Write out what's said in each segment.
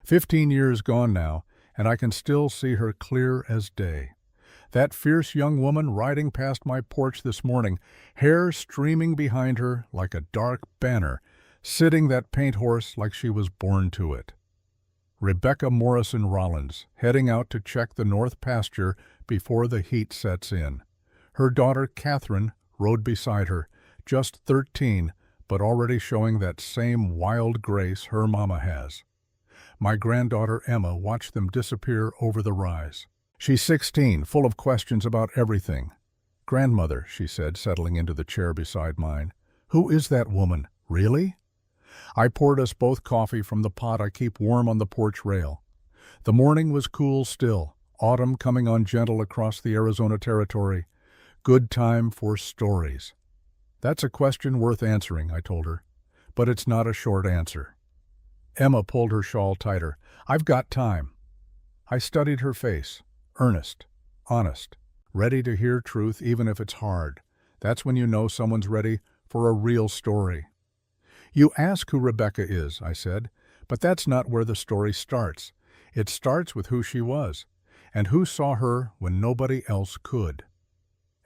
15 years gone now, and I can still see her clear as day. That fierce young woman riding past my porch this morning, hair streaming behind her like a dark banner, sitting that paint horse like she was born to it. Rebecca Morrison Rollins, heading out to check the north pasture before the heat sets in. Her daughter Catherine rode beside her, just 13, but already showing that same wild grace her mama has. My granddaughter Emma watched them disappear over the rise. She's 16, full of questions about everything. "Grandmother," she said, settling into the chair beside mine, "who is that woman, really?" I poured us both coffee from the pot I keep warm on the porch rail. The morning was cool still, autumn coming on gentle across the Arizona territory. Good time for stories. "That's a question worth answering," I told her, "but it's not a short answer." Emma pulled her shawl tighter. "I've got time." I studied her face. Earnest, honest, ready to hear truth even if it's hard. That's when you know someone's ready for a real story. "You ask who Rebecca is," I said, "but that's not where the story starts. It starts with who she was, and who saw her when nobody else could."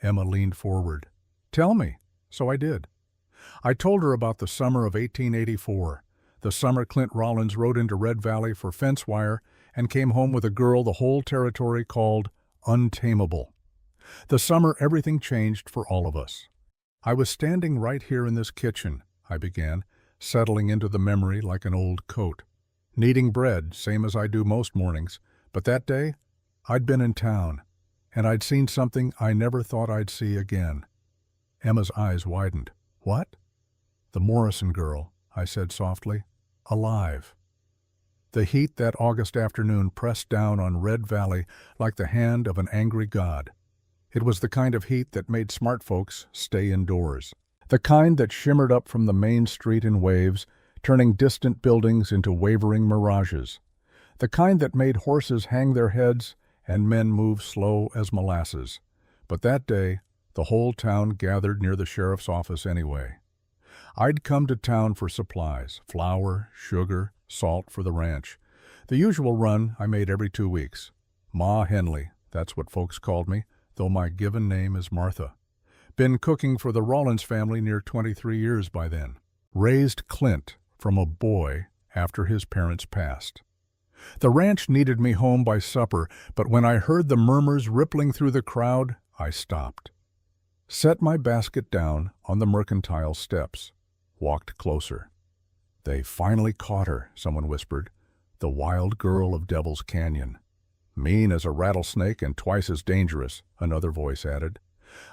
Emma leaned forward. "Tell me." So I did. I told her about the summer of 1884, the summer Clint Rollins rode into Red Valley for fence wire and came home with a girl the whole territory called untamable. The summer everything changed for all of us. "I was standing right here in this kitchen," I began, settling into the memory like an old coat. "Kneading bread, same as I do most mornings, but that day, I'd been in town, and I'd seen something I never thought I'd see again." Emma's eyes widened. "What?" "The Morrison girl," I said softly. "Alive." The heat that August afternoon pressed down on Red Valley like the hand of an angry god. It was the kind of heat that made smart folks stay indoors. The kind that shimmered up from the main street in waves, turning distant buildings into wavering mirages. The kind that made horses hang their heads and men move slow as molasses. But that day, the whole town gathered near the sheriff's office anyway. I'd come to town for supplies, flour, sugar, salt for the ranch. The usual run I made every 2 weeks. Ma Henley, that's what folks called me, though my given name is Martha. Been cooking for the Rollins family near 23 years by then. Raised Clint from a boy after his parents passed. The ranch needed me home by supper, but when I heard the murmurs rippling through the crowd, I stopped. Set my basket down on the mercantile steps. Walked closer. "They finally caught her," someone whispered. "The wild girl of Devil's Canyon." "Mean as a rattlesnake and twice as dangerous," another voice added.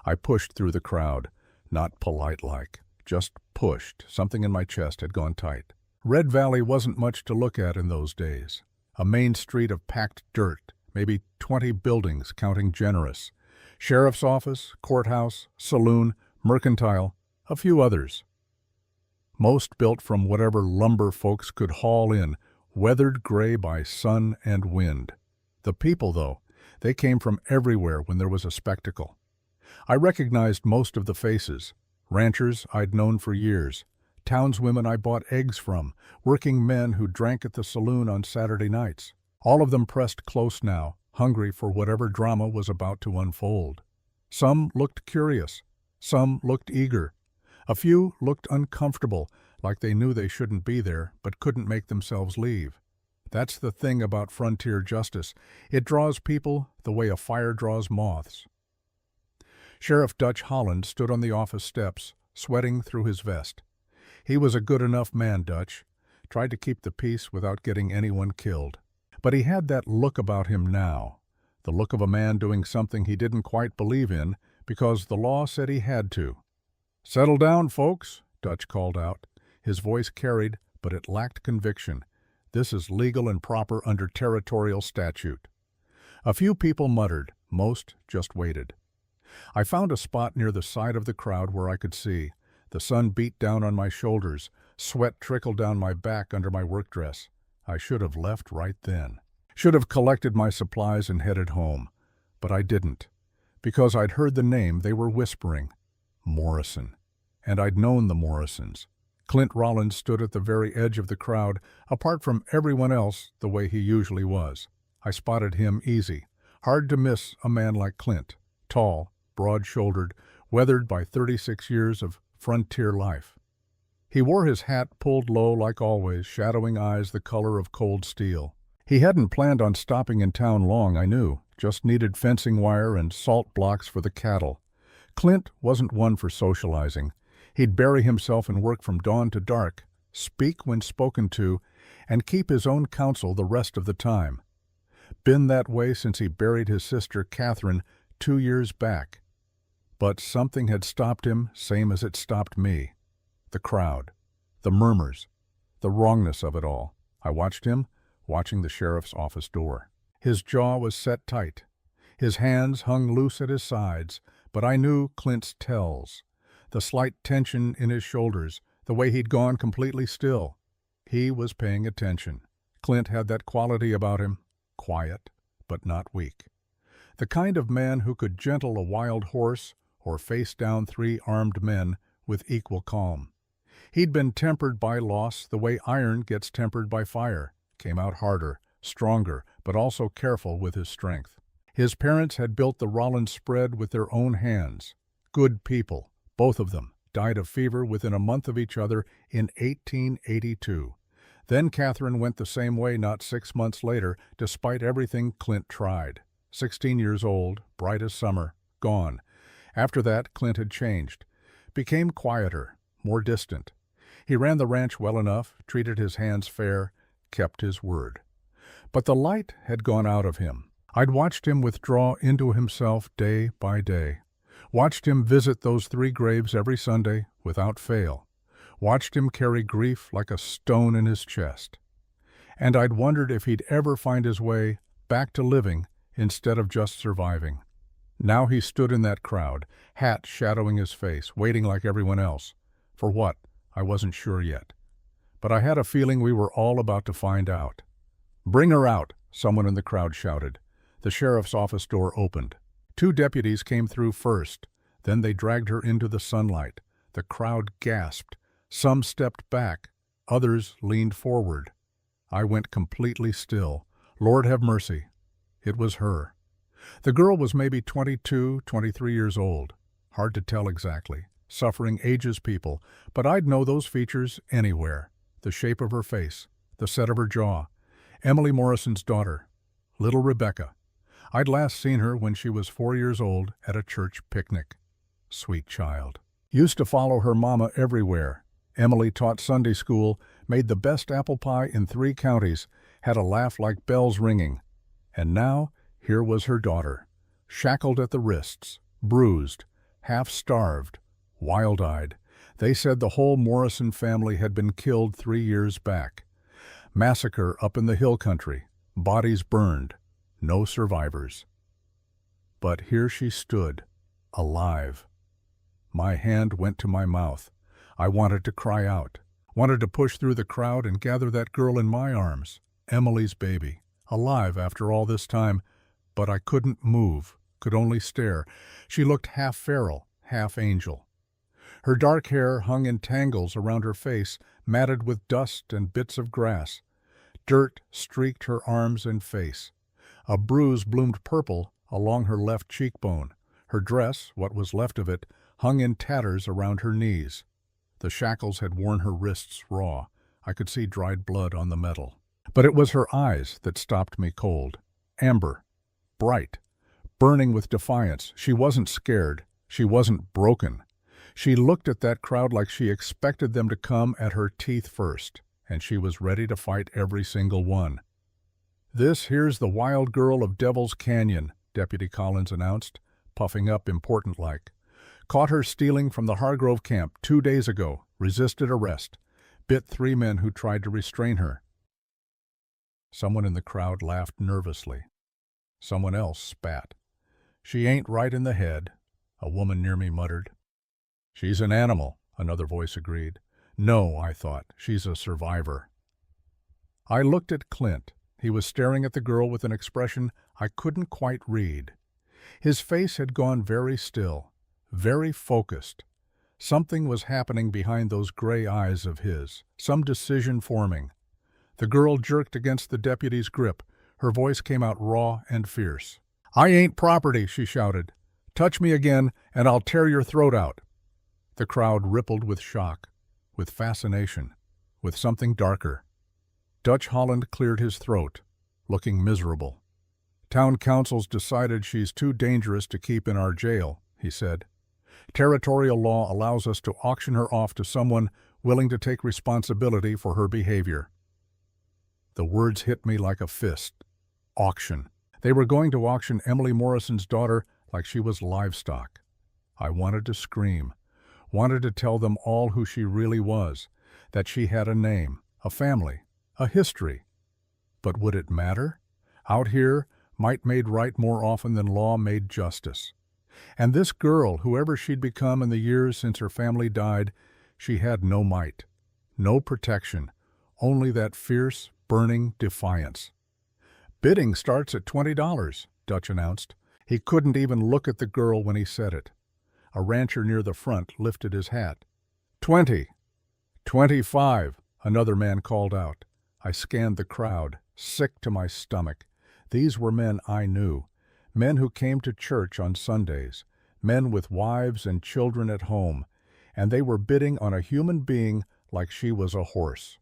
I pushed through the crowd, not polite-like, just pushed. Something in my chest had gone tight. Red Valley wasn't much to look at in those days. A main street of packed dirt, maybe 20 buildings, counting generous. Sheriff's office, courthouse, saloon, mercantile, a few others. Most built from whatever lumber folks could haul in, weathered gray by sun and wind. The people, though, they came from everywhere when there was a spectacle. I recognized most of the faces. Ranchers I'd known for years, townswomen I bought eggs from, working men who drank at the saloon on Saturday nights. All of them pressed close now, hungry for whatever drama was about to unfold. Some looked curious. Some looked eager. A few looked uncomfortable, like they knew they shouldn't be there, but couldn't make themselves leave. That's the thing about frontier justice. It draws people the way a fire draws moths. Sheriff Dutch Holland stood on the office steps, sweating through his vest. He was a good enough man, Dutch. Tried to keep the peace without getting anyone killed. But he had that look about him now, the look of a man doing something he didn't quite believe in because the law said he had to. "Settle down, folks," Dutch called out. His voice carried, but it lacked conviction. "This is legal and proper under territorial statute." A few people muttered, most just waited. I found a spot near the side of the crowd where I could see. The sun beat down on my shoulders, sweat trickled down my back under my work dress. I should have left right then. Should have collected my supplies and headed home. But I didn't, because I'd heard the name they were whispering. Morrison. And I'd known the Morrisons. Clint Rollins stood at the very edge of the crowd, apart from everyone else the way he usually was. I spotted him easy. Hard to miss a man like Clint. Tall, broad-shouldered, weathered by 36 years of frontier life. He wore his hat pulled low like always, shadowing eyes the color of cold steel. He hadn't planned on stopping in town long, I knew. Just needed fencing wire and salt blocks for the cattle. Clint wasn't one for socializing. He'd bury himself in work from dawn to dark, speak when spoken to, and keep his own counsel the rest of the time. Been that way since he buried his sister Catherine 2 years back. But something had stopped him, same as it stopped me. The crowd, the murmurs, the wrongness of it all. I watched him, watching the sheriff's office door. His jaw was set tight. His hands hung loose at his sides, but I knew Clint's tells. The slight tension in his shoulders, the way he'd gone completely still. He was paying attention. Clint had that quality about him, quiet, but not weak. The kind of man who could gentle a wild horse or face down 3 armed men with equal calm. He'd been tempered by loss the way iron gets tempered by fire, came out harder, stronger, but also careful with his strength. His parents had built the Rollins spread with their own hands. Good people, both of them, died of fever within a month of each other in 1882. Then Catherine went the same way not 6 months later, despite everything Clint tried. 16 years old, bright as summer, gone. After that, Clint had changed. Became quieter, more distant. He ran the ranch well enough, treated his hands fair, kept his word. But the light had gone out of him. I'd watched him withdraw into himself day by day. Watched him visit those 3 graves every Sunday without fail. Watched him carry grief like a stone in his chest. And I'd wondered if he'd ever find his way back to living instead of just surviving. Now he stood in that crowd, hat shadowing his face, waiting like everyone else. For what? I wasn't sure yet. But I had a feeling we were all about to find out. "Bring her out," someone in the crowd shouted. The sheriff's office door opened. 2 deputies came through first. Then they dragged her into the sunlight. The crowd gasped. Some stepped back. Others leaned forward. I went completely still. Lord have mercy. It was her. The girl was maybe 22, 23 years old. Hard to tell exactly. Suffering ages people, but I'd know those features anywhere. The shape of her face, the set of her jaw. Emily Morrison's daughter, little Rebecca. I'd last seen her when she was 4 years old at a church picnic. Sweet child. Used to follow her mama everywhere. Emily taught Sunday school, made the best apple pie in 3 counties, had a laugh like bells ringing. And now, here was her daughter, shackled at the wrists, bruised, half-starved, wild-eyed. They said the whole Morrison family had been killed 3 years back. Massacre up in the hill country, bodies burned, no survivors. But here she stood, alive. My hand went to my mouth. I wanted to cry out, wanted to push through the crowd and gather that girl in my arms, Emily's baby, alive after all this time, but I couldn't move, could only stare. She looked half feral, half angel. Her dark hair hung in tangles around her face, matted with dust and bits of grass. Dirt streaked her arms and face. A bruise bloomed purple along her left cheekbone. Her dress, what was left of it, hung in tatters around her knees. The shackles had worn her wrists raw. I could see dried blood on the metal. But it was her eyes that stopped me cold. Amber, bright, burning with defiance. She wasn't scared. She wasn't broken. She looked at that crowd like she expected them to come at her teeth first, and she was ready to fight every single one. "This here's the wild girl of Devil's Canyon," Deputy Collins announced, puffing up important-like. "Caught her stealing from the Hargrove camp 2 days ago, resisted arrest, bit 3 men who tried to restrain her." Someone in the crowd laughed nervously. Someone else spat. "She ain't right in the head," a woman near me muttered. "She's an animal," another voice agreed. "No," I thought, "she's a survivor." I looked at Clint. He was staring at the girl with an expression I couldn't quite read. His face had gone very still, very focused. Something was happening behind those gray eyes of his, some decision forming. The girl jerked against the deputy's grip. Her voice came out raw and fierce. "I ain't property," she shouted. "Touch me again, and I'll tear your throat out." The crowd rippled with shock, with fascination, with something darker. Dutch Holland cleared his throat, looking miserable. "Town council's decided she's too dangerous to keep in our jail," he said. "Territorial law allows us to auction her off to someone willing to take responsibility for her behavior." The words hit me like a fist. Auction. They were going to auction Emily Morrison's daughter like she was livestock. I wanted to scream, wanted to tell them all who she really was, that she had a name, a family, a history. But would it matter? Out here, might made right more often than law made justice. And this girl, whoever she'd become in the years since her family died, she had no might, no protection, only that fierce, burning defiance. "Bidding starts at $20, Dutch announced. He couldn't even look at the girl when he said it. A rancher near the front lifted his hat. 20. 25, another man called out. I scanned the crowd, sick to my stomach. These were men I knew, men who came to church on Sundays, men with wives and children at home, and they were bidding on a human being like she was a horse.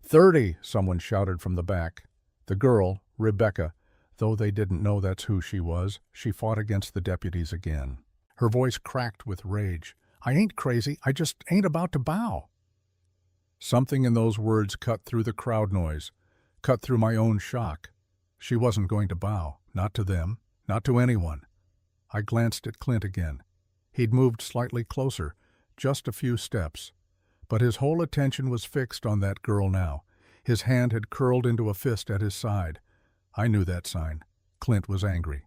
30, someone shouted from the back. The girl, Rebecca, though they didn't know that's who she was, she fought against the deputies again. Her voice cracked with rage. "I ain't crazy, I just ain't about to bow." Something in those words cut through the crowd noise, cut through my own shock. She wasn't going to bow, not to them, not to anyone. I glanced at Clint again. He'd moved slightly closer, just a few steps. But his whole attention was fixed on that girl now. His hand had curled into a fist at his side. I knew that sign. Clint was angry.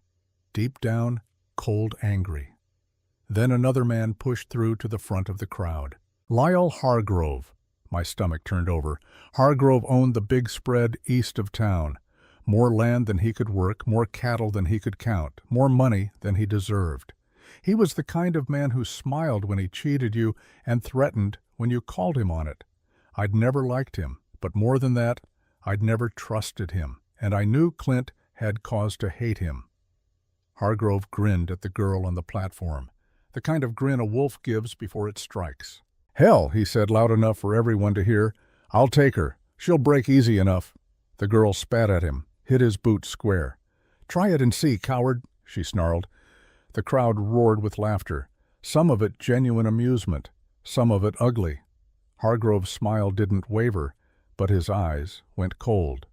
Deep down, cold angry. Then another man pushed through to the front of the crowd. Lyle Hargrove. My stomach turned over. Hargrove owned the big spread east of town. More land than he could work, more cattle than he could count, more money than he deserved. He was the kind of man who smiled when he cheated you and threatened when you called him on it. I'd never liked him, but more than that, I'd never trusted him, and I knew Clint had cause to hate him. Hargrove grinned at the girl on the platform, the kind of grin a wolf gives before it strikes. "Hell," he said loud enough for everyone to hear, "I'll take her. She'll break easy enough." The girl spat at him, hit his boot square. "Try it and see, coward," she snarled. The crowd roared with laughter, some of it genuine amusement, some of it ugly. Hargrove's smile didn't waver, but his eyes went cold.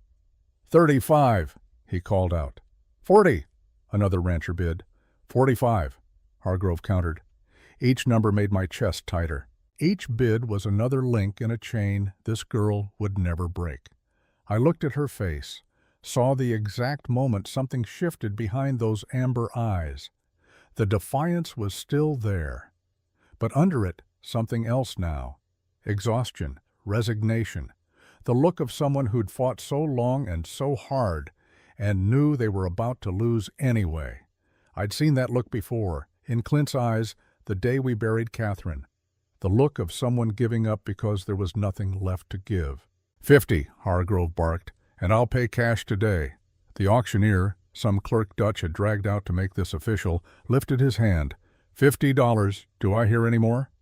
35, he called out. 40, another rancher bid. 45, Hargrove countered. Each number made my chest tighter. Each bid was another link in a chain this girl would never break. I looked at her face, saw the exact moment something shifted behind those amber eyes. The defiance was still there, but under it, something else now. Exhaustion, resignation, the look of someone who'd fought so long and so hard and knew they were about to lose anyway. I'd seen that look before, in Clint's eyes, the day we buried Catherine. The look of someone giving up because there was nothing left to give. 50, Hargrove barked, and I'll pay cash today. The auctioneer, some clerk Dutch had dragged out to make this official, lifted his hand. $50. Do I hear any more?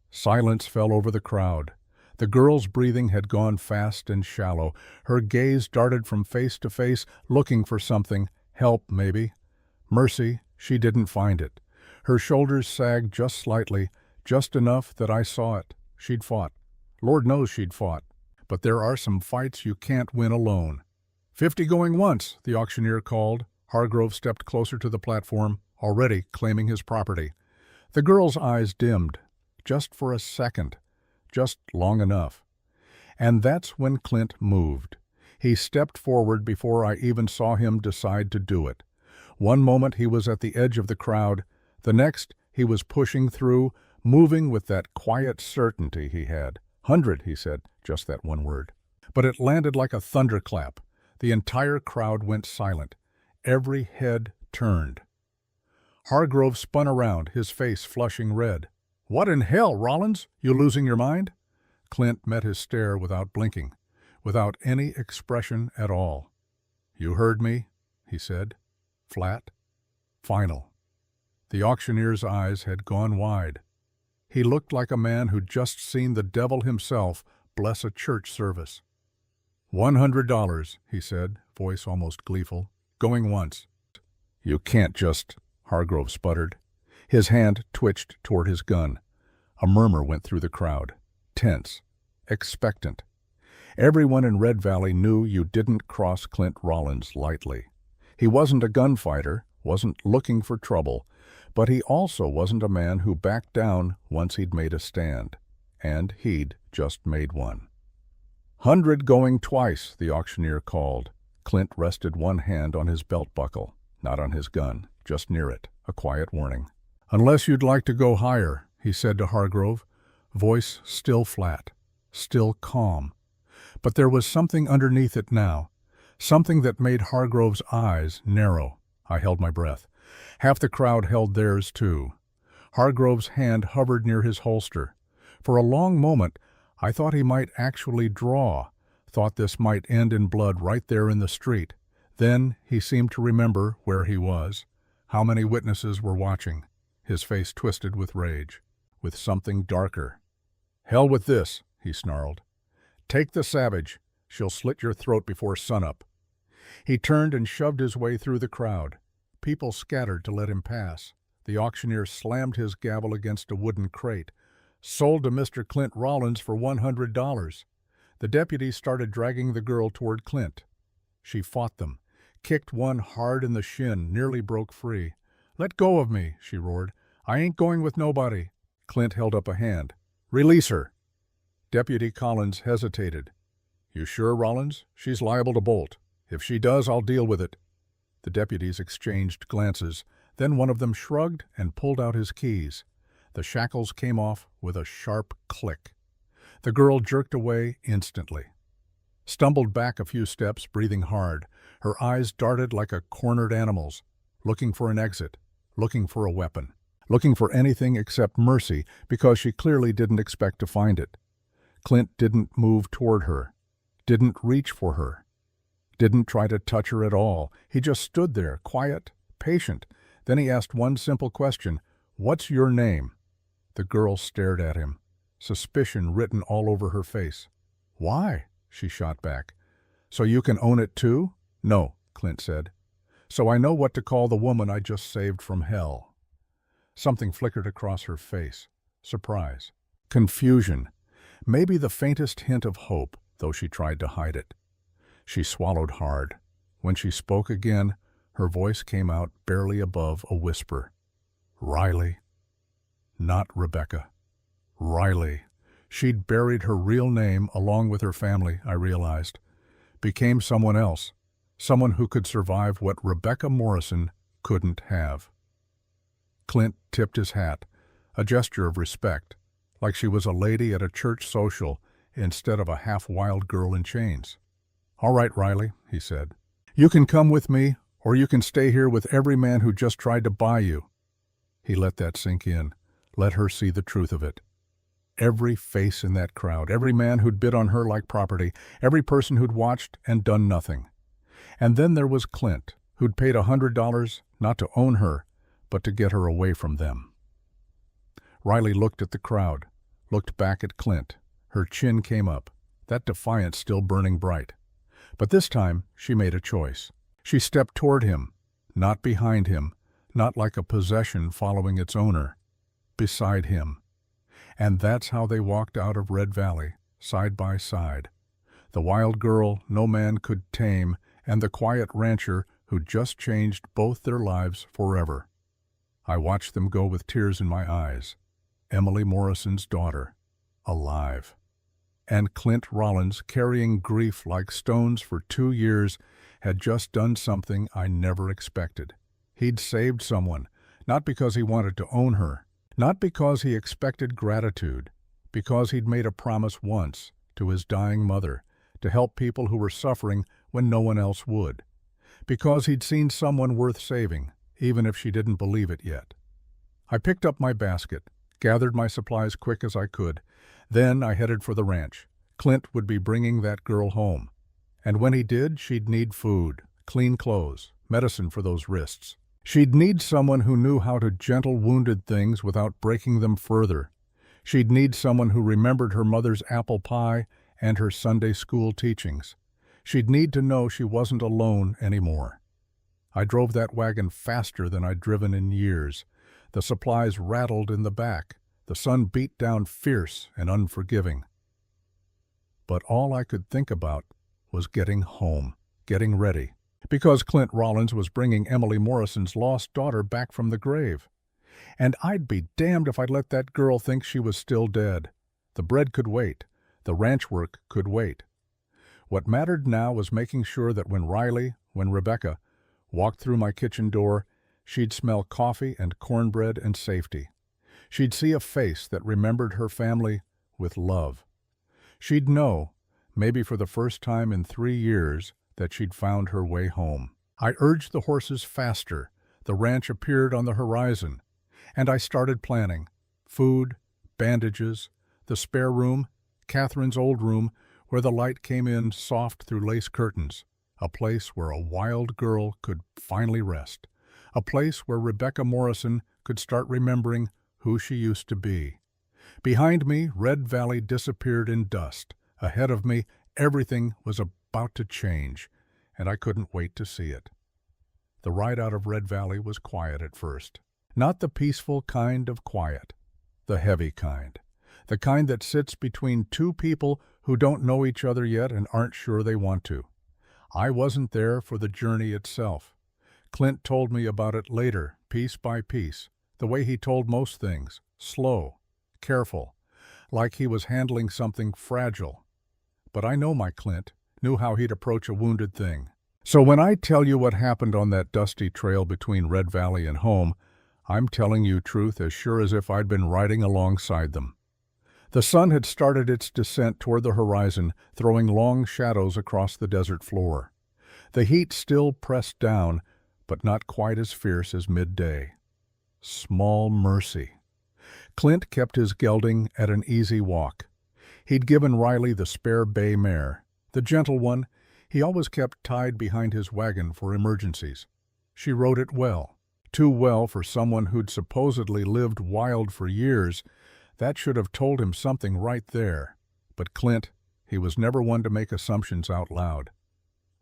Silence fell over the crowd. The girl's breathing had gone fast and shallow. Her gaze darted from face to face, looking for something. Help, maybe. Mercy, she didn't find it. Her shoulders sagged just slightly, just enough that I saw it. She'd fought. Lord knows she'd fought. But there are some fights you can't win alone. 50 going once, the auctioneer called. Hargrove stepped closer to the platform, already claiming his property. The girl's eyes dimmed, just for a second, just long enough. And that's when Clint moved. He stepped forward before I even saw him decide to do it. One moment he was at the edge of the crowd, the next he was pushing through, moving with that quiet certainty he had. 100, he said, just that one word. But it landed like a thunderclap. The entire crowd went silent. Every head turned. Hargrove spun around, his face flushing red. "What in hell, Rollins? You losing your mind?" Clint met his stare without blinking, without any expression at all. "You heard me," he said. Flat. Final. The auctioneer's eyes had gone wide. He looked like a man who'd just seen the devil himself bless a church service. $100, he said, voice almost gleeful. "Going once." "You can't just," Hargrove sputtered. His hand twitched toward his gun. A murmur went through the crowd. Tense. Expectant. Everyone in Red Valley knew you didn't cross Clint Rollins lightly. He wasn't a gunfighter, wasn't looking for trouble, but he also wasn't a man who backed down once he'd made a stand. And he'd just made one. "100 going twice," the auctioneer called. Clint rested one hand on his belt buckle, not on his gun, just near it, a quiet warning. "Unless you'd like to go higher," he said to Hargrove, voice still flat, still calm. But there was something underneath it now, something that made Hargrove's eyes narrow. I held my breath. Half the crowd held theirs too. Hargrove's hand hovered near his holster. For a long moment, I thought he might actually draw, thought this might end in blood right there in the street. Then he seemed to remember where he was, how many witnesses were watching. His face twisted with rage, with something darker. "Hell with this," he snarled. "Take the savage. She'll slit your throat before sunup." He turned and shoved his way through the crowd. People scattered to let him pass. The auctioneer slammed his gavel against a wooden crate. "Sold to Mr. Clint Rollins for $100. The deputies started dragging the girl toward Clint. She fought them, kicked one hard in the shin, nearly broke free. "Let go of me," she roared. "I ain't going with nobody." Clint held up a hand. "Release her." Deputy Collins hesitated. "You sure, Rollins? She's liable to bolt. If she does, I'll deal with it." The deputies exchanged glances. Then one of them shrugged and pulled out his keys. The shackles came off with a sharp click. The girl jerked away instantly. Stumbled back a few steps, breathing hard. Her eyes darted like a cornered animal's, looking for an exit, looking for a weapon, looking for anything except mercy, because she clearly didn't expect to find it. Clint didn't move toward her, didn't reach for her, didn't try to touch her at all. He just stood there, quiet, patient. Then he asked one simple question, "What's your name?" The girl stared at him, suspicion written all over her face. "Why?" she shot back. "So you can own it too?" "No," Clint said. "So I know what to call the woman I just saved from hell." Something flickered across her face. Surprise. Confusion. Maybe the faintest hint of hope, though she tried to hide it. She swallowed hard. When she spoke again, her voice came out barely above a whisper. "Riley." Not Rebecca. Riley. She'd buried her real name along with her family, I realized. Became someone else. Someone who could survive what Rebecca Morrison couldn't have. Clint tipped his hat, a gesture of respect, like she was a lady at a church social instead of a half-wild girl in chains. "All right, Riley," he said. "You can come with me, or you can stay here with every man who just tried to buy you." He let that sink in, let her see the truth of it. Every face in that crowd, every man who'd bid on her like property, every person who'd watched and done nothing. And then there was Clint, who'd paid $100 not to own her, but to get her away from them. Riley looked at the crowd, looked back at Clint. Her chin came up, that defiance still burning bright. But this time she made a choice. She stepped toward him, not behind him, not like a possession following its owner, beside him. And that's how they walked out of Red Valley, side by side. The wild girl no man could tame, and the quiet rancher who'd just changed both their lives forever. I watched them go with tears in my eyes. Emily Morrison's daughter, alive. And Clint Rollins, carrying grief like stones for 2 years, had just done something I never expected. He'd saved someone, not because he wanted to own her, not because he expected gratitude, because he'd made a promise once to his dying mother to help people who were suffering when no one else would, because he'd seen someone worth saving, even if she didn't believe it yet. I picked up my basket, gathered my supplies quick as I could. Then I headed for the ranch. Clint would be bringing that girl home. And when he did, she'd need food, clean clothes, medicine for those wrists. She'd need someone who knew how to gentle wounded things without breaking them further. She'd need someone who remembered her mother's apple pie and her Sunday school teachings. She'd need to know she wasn't alone anymore. I drove that wagon faster than I'd driven in years. The supplies rattled in the back. The sun beat down fierce and unforgiving. But all I could think about was getting home, getting ready, because Clint Rollins was bringing Emily Morrison's lost daughter back from the grave. And I'd be damned if I'd let that girl think she was still dead. The bread could wait. The ranch work could wait. What mattered now was making sure that when Rebecca, walked through my kitchen door, she'd smell coffee and cornbread and safety. She'd see a face that remembered her family with love. She'd know, maybe for the first time in 3 years, that she'd found her way home. I urged the horses faster. The ranch appeared on the horizon. And I started planning. Food, bandages, the spare room, Catherine's old room, where the light came in soft through lace curtains. A place where a wild girl could finally rest. A place where Rebecca Morrison could start remembering who she used to be. Behind me, Red Valley disappeared in dust. Ahead of me, everything was about to change, and I couldn't wait to see it. The ride out of Red Valley was quiet at first. Not the peaceful kind of quiet, the heavy kind. The kind that sits between two people who don't know each other yet and aren't sure they want to. I wasn't there for the journey itself. Clint told me about it later, piece by piece, the way he told most things, slow, careful, like he was handling something fragile. But I know my Clint, knew how he'd approach a wounded thing. So when I tell you what happened on that dusty trail between Red Valley and home, I'm telling you truth as sure as if I'd been riding alongside them. The sun had started its descent toward the horizon, throwing long shadows across the desert floor. The heat still pressed down, but not quite as fierce as midday. Small mercy. Clint kept his gelding at an easy walk. He'd given Riley the spare bay mare. The gentle one he always kept tied behind his wagon for emergencies. She rode it well. Too well for someone who'd supposedly lived wild for years. That should have told him something right there. But Clint, he was never one to make assumptions out loud.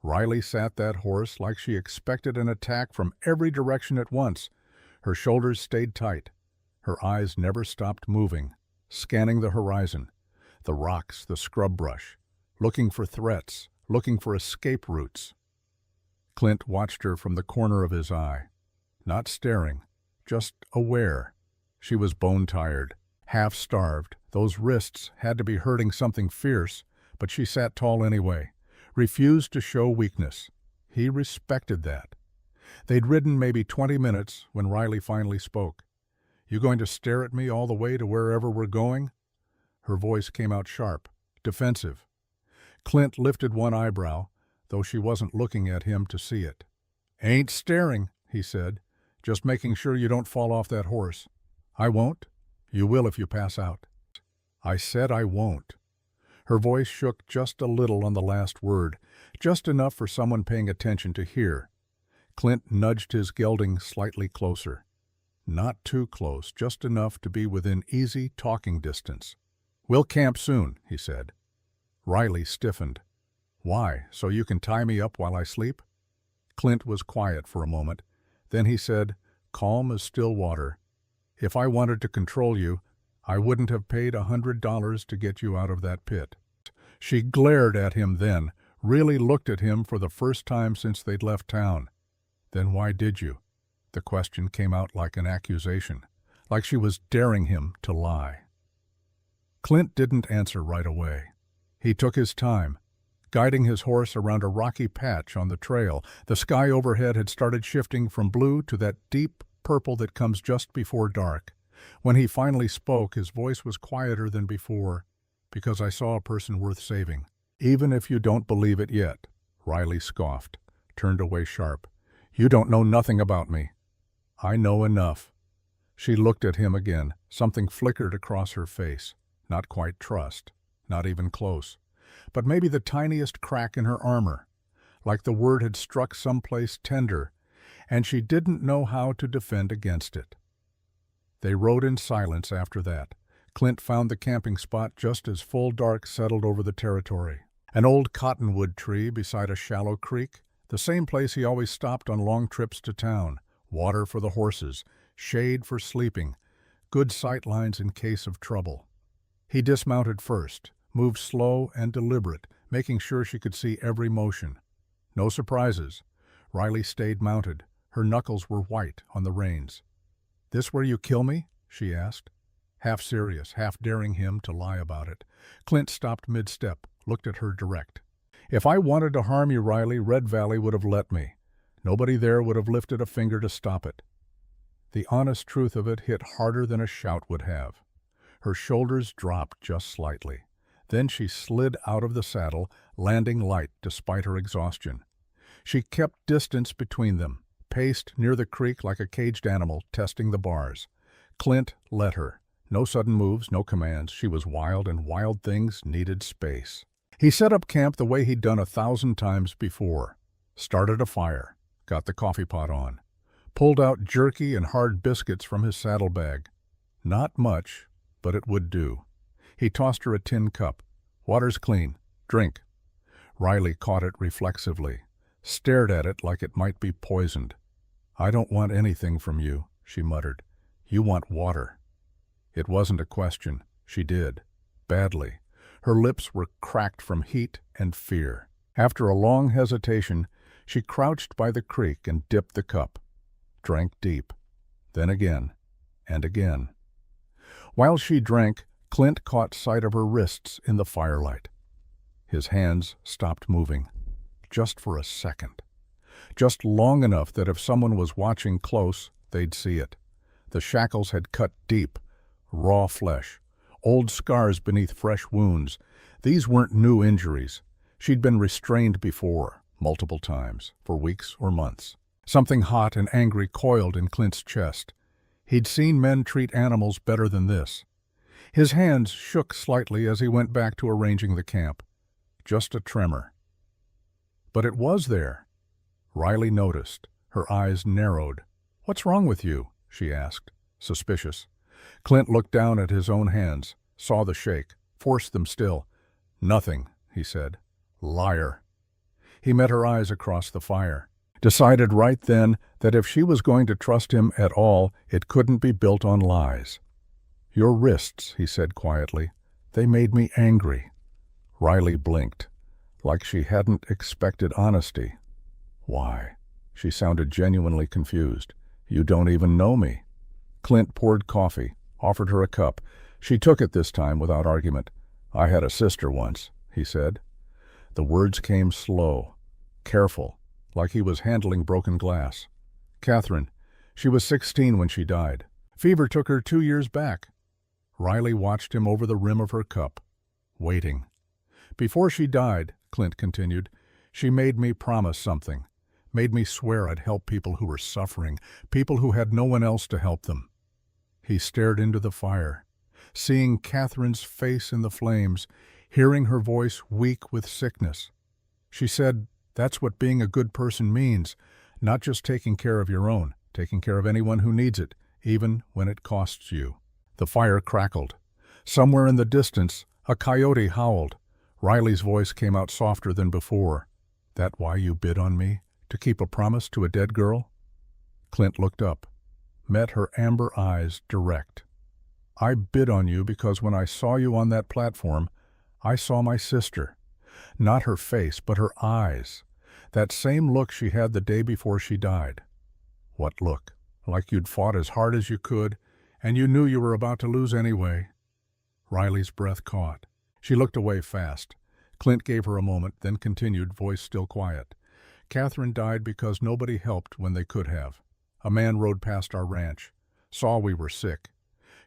Riley sat that horse like she expected an attack from every direction at once. Her shoulders stayed tight. Her eyes never stopped moving, scanning the horizon, the rocks, the scrub brush, looking for threats, looking for escape routes. Clint watched her from the corner of his eye. Not staring, just aware. She was bone-tired, half-starved. Those wrists had to be hurting something fierce, but she sat tall anyway, refused to show weakness. He respected that. They'd ridden maybe 20 minutes when Riley finally spoke. "You going to stare at me all the way to wherever we're going?" Her voice came out sharp, defensive. Clint lifted one eyebrow, though she wasn't looking at him to see it. "Ain't staring," he said. "Just making sure you don't fall off that horse." "I won't. You will if you pass out." "I said I won't." Her voice shook just a little on the last word, just enough for someone paying attention to hear. Clint nudged his gelding slightly closer. Not too close, just enough to be within easy talking distance. "We'll camp soon," he said. Riley stiffened. "Why, so you can tie me up while I sleep?" Clint was quiet for a moment. Then he said, calm as still water, "If I wanted to control you, I wouldn't have paid $100 to get you out of that pit." She glared at him then, really looked at him for the first time since they'd left town. "Then why did you?" The question came out like an accusation, like she was daring him to lie. Clint didn't answer right away. He took his time, guiding his horse around a rocky patch on the trail. The sky overhead had started shifting from blue to that deep purple that comes just before dark. When he finally spoke, his voice was quieter than before. "Because I saw a person worth saving." "Even if you don't believe it yet," Riley scoffed, turned away sharp. "You don't know nothing about me." "I know enough." She looked at him again. Something flickered across her face. Not quite trust. Not even close. But maybe the tiniest crack in her armor. Like the word had struck someplace tender, and she didn't know how to defend against it. They rode in silence after that. Clint found the camping spot just as full dark settled over the territory. An old cottonwood tree beside a shallow creek, the same place he always stopped on long trips to town. Water for the horses, shade for sleeping, good sight lines in case of trouble. He dismounted first, moved slow and deliberate, making sure she could see every motion. No surprises. Riley stayed mounted. Her knuckles were white on the reins. "This where you kill me?" she asked, half serious, half daring him to lie about it. Clint stopped mid-step, looked at her direct. "If I wanted to harm you, Riley, Red Valley would have let me. Nobody there would have lifted a finger to stop it." The honest truth of it hit harder than a shout would have. Her shoulders dropped just slightly. Then she slid out of the saddle, landing light despite her exhaustion. She kept distance between them, paced near the creek like a caged animal, testing the bars. Clint let her. No sudden moves, no commands. She was wild, and wild things needed space. He set up camp the way he'd done 1,000 times before. Started a fire, got the coffee pot on, pulled out jerky and hard biscuits from his saddlebag. Not much, but it would do. He tossed her a tin cup. "Water's clean. Drink." Riley caught it reflexively, stared at it like it might be poisoned. "I don't want anything from you," she muttered. "You want water." It wasn't a question. She did. Badly. Her lips were cracked from heat and fear. After a long hesitation, she crouched by the creek and dipped the cup. Drank deep. Then again. And again. While she drank, Clint caught sight of her wrists in the firelight. His hands stopped moving. Just for a second. Just long enough that if someone was watching close, they'd see it. The shackles had cut deep. Raw flesh. Old scars beneath fresh wounds. These weren't new injuries. She'd been restrained before, multiple times, for weeks or months. Something hot and angry coiled in Clint's chest. He'd seen men treat animals better than this. His hands shook slightly as he went back to arranging the camp. Just a tremor. But it was there. Riley noticed. Her eyes narrowed. "What's wrong with you?" she asked, suspicious. Clint looked down at his own hands, saw the shake, forced them still. "Nothing," he said. "Liar." He met her eyes across the fire. Decided right then that if she was going to trust him at all, it couldn't be built on lies. "Your wrists," he said quietly. "They made me angry." Riley blinked, like she hadn't expected honesty. "Why?" She sounded genuinely confused. "You don't even know me." Clint poured coffee, offered her a cup. She took it this time without argument. "I had a sister once," he said. The words came slow, careful, like he was handling broken glass. "Catherine. She was 16 when she died. Fever took her 2 years back." Riley watched him over the rim of her cup, waiting. "Before she died," Clint continued, "she made me promise something. Made me swear I'd help people who were suffering, people who had no one else to help them." He stared into the fire, seeing Catherine's face in the flames, hearing her voice weak with sickness. She said, "That's what being a good person means, not just taking care of your own, taking care of anyone who needs it, even when it costs you." The fire crackled. Somewhere in the distance, a coyote howled. Riley's voice came out softer than before. "That why you bid on me? To keep a promise to a dead girl?" Clint looked up, met her amber eyes direct. "I bid on you because when I saw you on that platform, I saw my sister. Not her face, but her eyes. That same look she had the day before she died." "What look?" "Like you'd fought as hard as you could, and you knew you were about to lose anyway." Riley's breath caught. She looked away fast. Clint gave her a moment, then continued, voice still quiet. "Catherine died because nobody helped when they could have. A man rode past our ranch, saw we were sick.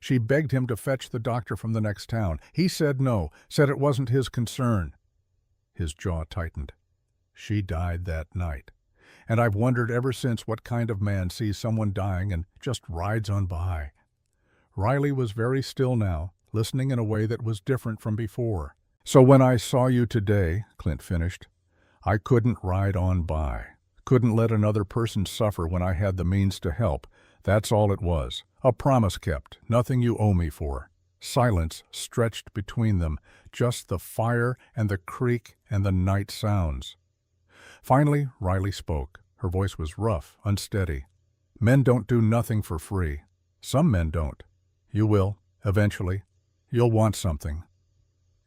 She begged him to fetch the doctor from the next town. He said no, said it wasn't his concern." His jaw tightened. "She died that night. And I've wondered ever since what kind of man sees someone dying and just rides on by." Riley was very still now, listening in a way that was different from before. "So when I saw you today," Clint finished, "I couldn't ride on by. Couldn't let another person suffer when I had the means to help. That's all it was. A promise kept, nothing you owe me for." Silence stretched between them, just the fire and the creak and the night sounds. Finally, Riley spoke. Her voice was rough, unsteady. "Men don't do nothing for free. Some men don't. You will, eventually. You'll want something."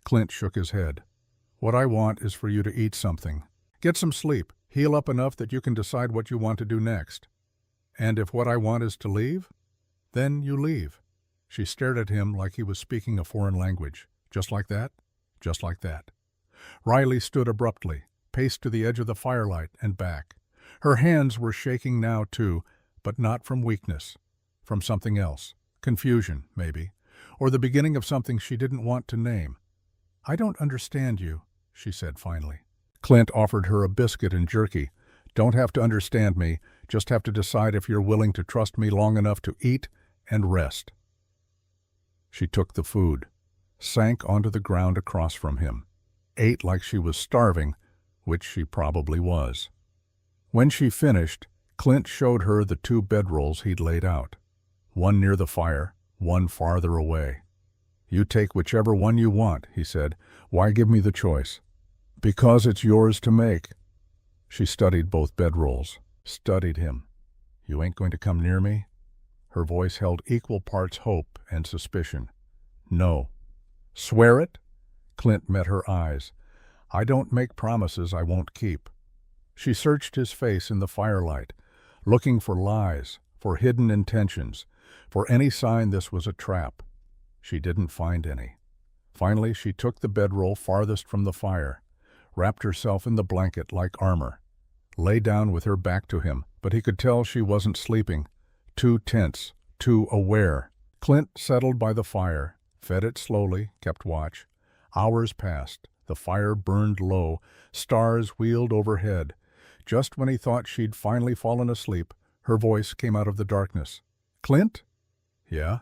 Clint shook his head. "What I want is for you to eat something. Get some sleep, heal up enough that you can decide what you want to do next. And if what I want is to leave, then you leave." She stared at him like he was speaking a foreign language. "Just like that? Just like that." Riley stood abruptly, paced to the edge of the firelight and back. Her hands were shaking now, too, but not from weakness. From something else. Confusion, maybe. Or the beginning of something she didn't want to name. "I don't understand you," she said finally. Clint offered her a biscuit and jerky. "Don't have to understand me, just have to decide if you're willing to trust me long enough to eat and rest." She took the food, sank onto the ground across from him, ate like she was starving, which she probably was. When she finished, Clint showed her the 2 bedrolls he'd laid out. One near the fire, one farther away. "You take whichever one you want," he said. "Why give me the choice?" "Because it's yours to make." She studied both bedrolls, studied him. "You ain't going to come near me?" Her voice held equal parts hope and suspicion. "No." "Swear it?" Clint met her eyes. "I don't make promises I won't keep." She searched his face in the firelight, looking for lies, for hidden intentions, for any sign this was a trap. She didn't find any. Finally, she took the bedroll farthest from the fire, wrapped herself in the blanket like armor, lay down with her back to him, but he could tell she wasn't sleeping. Too tense, too aware. Clint settled by the fire, fed it slowly, kept watch. Hours passed. The fire burned low. Stars wheeled overhead. Just when he thought she'd finally fallen asleep, her voice came out of the darkness. "Clint?" "Yeah?"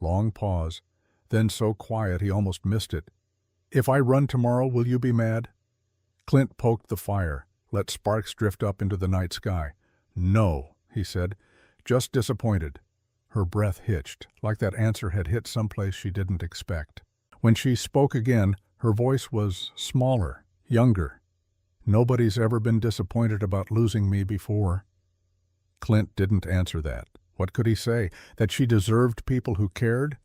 Long pause, then so quiet he almost missed it. "If I run tomorrow, will you be mad?" Clint poked the fire, let sparks drift up into the night sky. "No," he said. "Just disappointed." Her breath hitched, like that answer had hit someplace she didn't expect. When she spoke again, her voice was smaller, younger. "Nobody's ever been disappointed about losing me before." Clint didn't answer that. What could he say? That she deserved people who cared?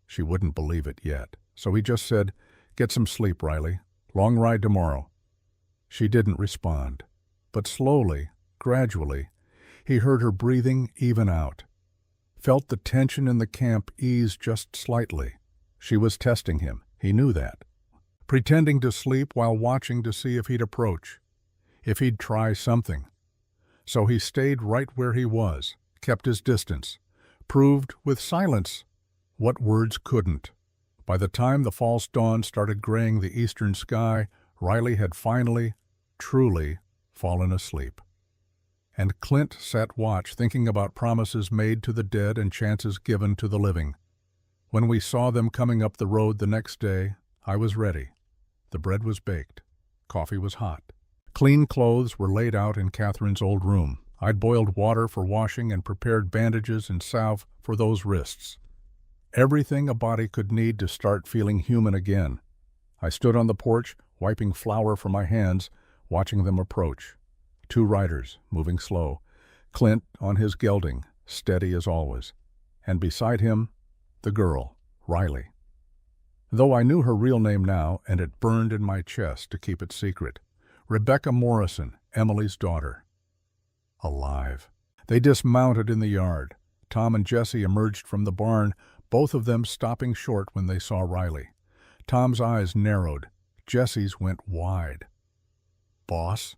She wouldn't believe it yet. So he just said, "Get some sleep, Riley. Long ride tomorrow." She didn't respond. But slowly, gradually, he heard her breathing even out. Felt the tension in the camp ease just slightly. She was testing him. He knew that. Pretending to sleep while watching to see if he'd approach, if he'd try something. So he stayed right where he was, kept his distance, proved with silence what words couldn't. By the time the false dawn started graying the eastern sky, Riley had finally, truly, fallen asleep. And Clint sat watch, thinking about promises made to the dead and chances given to the living. When we saw them coming up the road the next day, I was ready. The bread was baked. Coffee was hot. Clean clothes were laid out in Catherine's old room. I'd boiled water for washing and prepared bandages and salve for those wrists. Everything a body could need to start feeling human again. I stood on the porch, wiping flour from my hands, watching them approach. 2 riders, moving slow. Clint on his gelding, steady as always. And beside him, the girl, Riley. Though I knew her real name now, and it burned in my chest to keep it secret. Rebecca Morrison, Emily's daughter. Alive. They dismounted in the yard. Tom and Jesse emerged from the barn, both of them stopping short when they saw Riley. Tom's eyes narrowed. Jesse's went wide. "Boss,"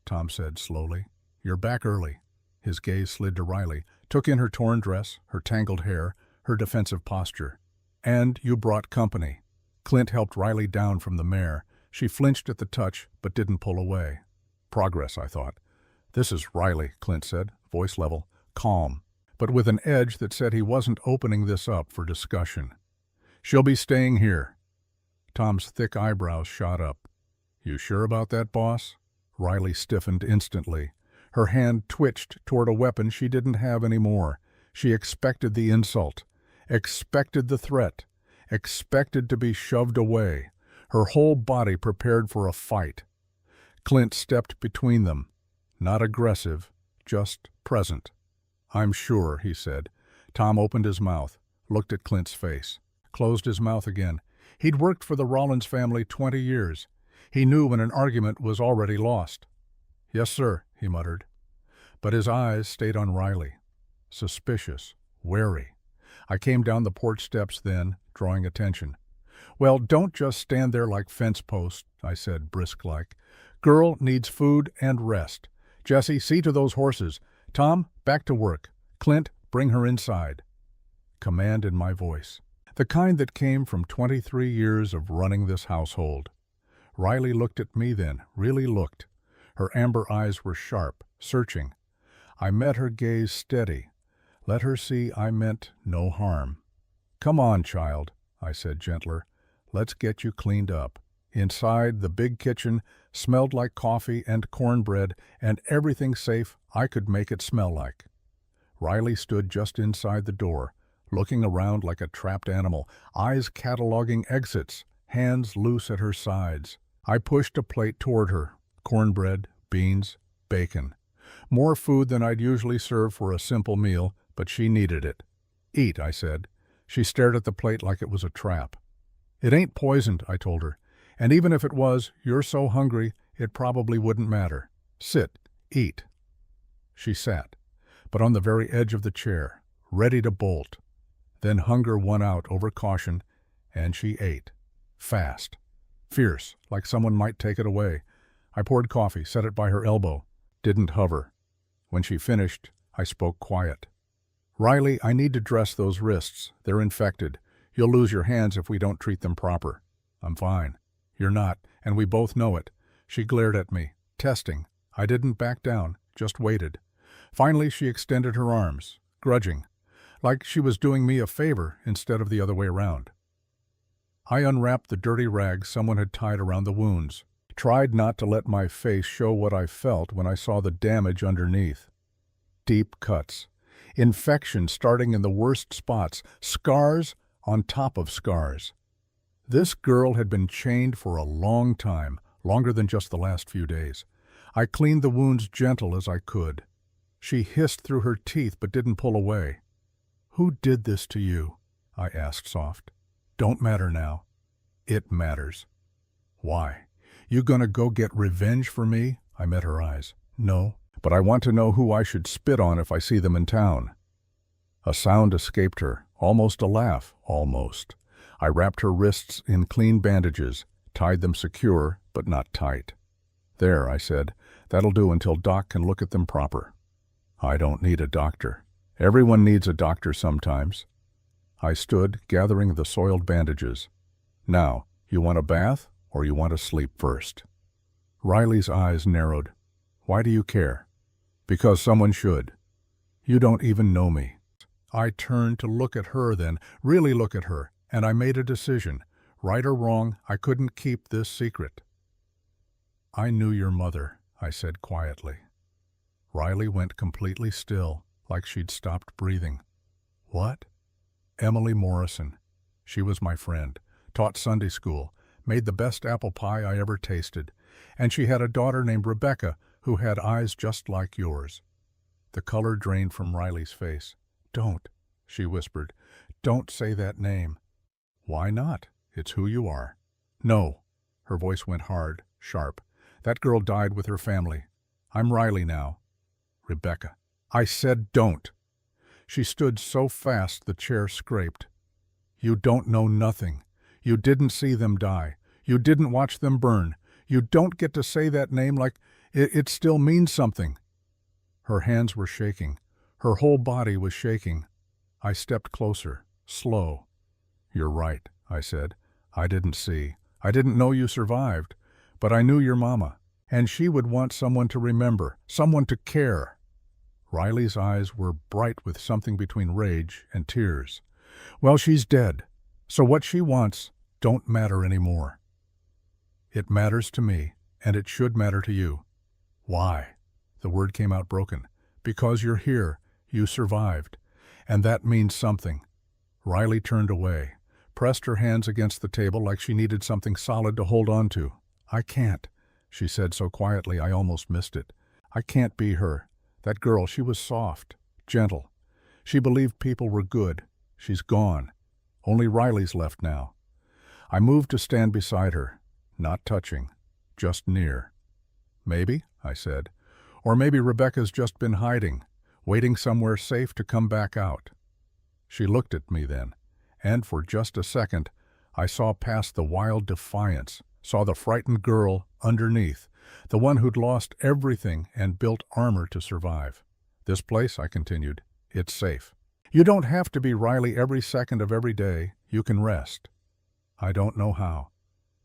Tom said slowly, "you're back early." His gaze slid to Riley, took in her torn dress, her tangled hair, her defensive posture. "And you brought company." Clint helped Riley down from the mare. She flinched at the touch, but didn't pull away. Progress, I thought. "This is Riley," Clint said, voice level, calm. but with an edge that said he wasn't opening this up for discussion. "She'll be staying here." Tom's thick eyebrows shot up. "You sure about that, boss?" Riley stiffened instantly. Her hand twitched toward a weapon she didn't have anymore. She expected the insult, expected the threat, expected to be shoved away, her whole body prepared for a fight. Clint stepped between them, not aggressive, just present. "I'm sure," he said. Tom opened his mouth, looked at Clint's face, closed his mouth again. He'd worked for the Rollins family 20 years. He knew when an argument was already lost. "Yes, sir," he muttered. But his eyes stayed on Riley, suspicious, wary. I came down the porch steps then, drawing attention. "Well, don't just stand there like fence posts," I said, brisk-like. "Girl needs food and rest. Jesse, see to those horses. Tom, back to work. Clint, bring her inside." Command in my voice, the kind that came from 23 years of running this household. Riley looked at me then, really looked. Her amber eyes were sharp, searching. I met her gaze steady. Let her see I meant no harm. "Come on, child," I said gentler. "Let's get you cleaned up." Inside, the big kitchen smelled like coffee and cornbread and everything safe I could make it smell like. Riley stood just inside the door, looking around like a trapped animal, eyes cataloging exits, hands loose at her sides. I pushed a plate toward her, cornbread, beans, bacon. More food than I'd usually serve for a simple meal, but she needed it. "Eat," I said. She stared at the plate like it was a trap. "It ain't poisoned," I told her. "And even if it was, you're so hungry, it probably wouldn't matter. Sit, eat." She sat, but on the very edge of the chair, ready to bolt. Then hunger won out over caution, and she ate. Fast. Fierce, like someone might take it away. I poured coffee, set it by her elbow. Didn't hover. When she finished, I spoke quiet. "Riley, I need to dress those wrists. They're infected. You'll lose your hands if we don't treat them proper." "I'm fine." "You're not, and we both know it." She glared at me, testing. I didn't back down, just waited. Finally, she extended her arms, grudging, like she was doing me a favor instead of the other way around. I unwrapped the dirty rags someone had tied around the wounds, tried not to let my face show what I felt when I saw the damage underneath. Deep cuts, infection starting in the worst spots, scars on top of scars. This girl had been chained for a long time, longer than just the last few days. I cleaned the wounds gentle as I could. She hissed through her teeth but didn't pull away. "Who did this to you?" I asked soft. "Don't matter now." "It matters." "Why? You gonna go get revenge for me?" I met her eyes. "No, but I want to know who I should spit on if I see them in town." A sound escaped her, almost a laugh, almost. I wrapped her wrists in clean bandages, tied them secure, but not tight. "There," I said, "that'll do until Doc can look at them proper." "I don't need a doctor. Everyone needs a doctor sometimes." I stood, gathering the soiled bandages. "Now, you want a bath, or you want to sleep first?" Riley's eyes narrowed. "Why do you care?" "Because someone should. You don't even know me." I turned to look at her then, really look at her, and I made a decision. Right or wrong, I couldn't keep this secret. "I knew your mother," I said quietly. Riley went completely still, like she'd stopped breathing. "What?" "Emily Morrison. She was my friend, taught Sunday school, made the best apple pie I ever tasted, and she had a daughter named Rebecca who had eyes just like yours." The color drained from Riley's face. "Don't," she whispered. "Don't say that name." "Why not? It's who you are." "No." Her voice went hard, sharp. "That girl died with her family. I'm Riley now." "Rebecca." "I said don't." She stood so fast the chair scraped. "You don't know nothing. You didn't see them die. You didn't watch them burn. You don't get to say that name like it still means something." Her hands were shaking. Her whole body was shaking. I stepped closer, slow. "You're right," I said. "I didn't see. I didn't know you survived. But I knew your mama, and she would want someone to remember, someone to care." Riley's eyes were bright with something between rage and tears. Well, she's dead, so what she wants don't matter anymore. It matters to me, and it should matter to you. Why? The word came out broken. Because you're here, you survived, and that means something. Riley turned away, pressed her hands against the table like she needed something solid to hold on to. I can't, she said so quietly I almost missed it. I can't be her. That girl, she was soft, gentle. She believed people were good. She's gone. Only Riley's left now. I moved to stand beside her, not touching, just near. Maybe, I said, or maybe Rebecca's just been hiding, waiting somewhere safe to come back out. She looked at me then, and for just a second, I saw past the wild defiance, saw the frightened girl underneath, the one who'd lost everything and built armor to survive. This place, I continued, it's safe. You don't have to be Riley every second of every day. You can rest. I don't know how.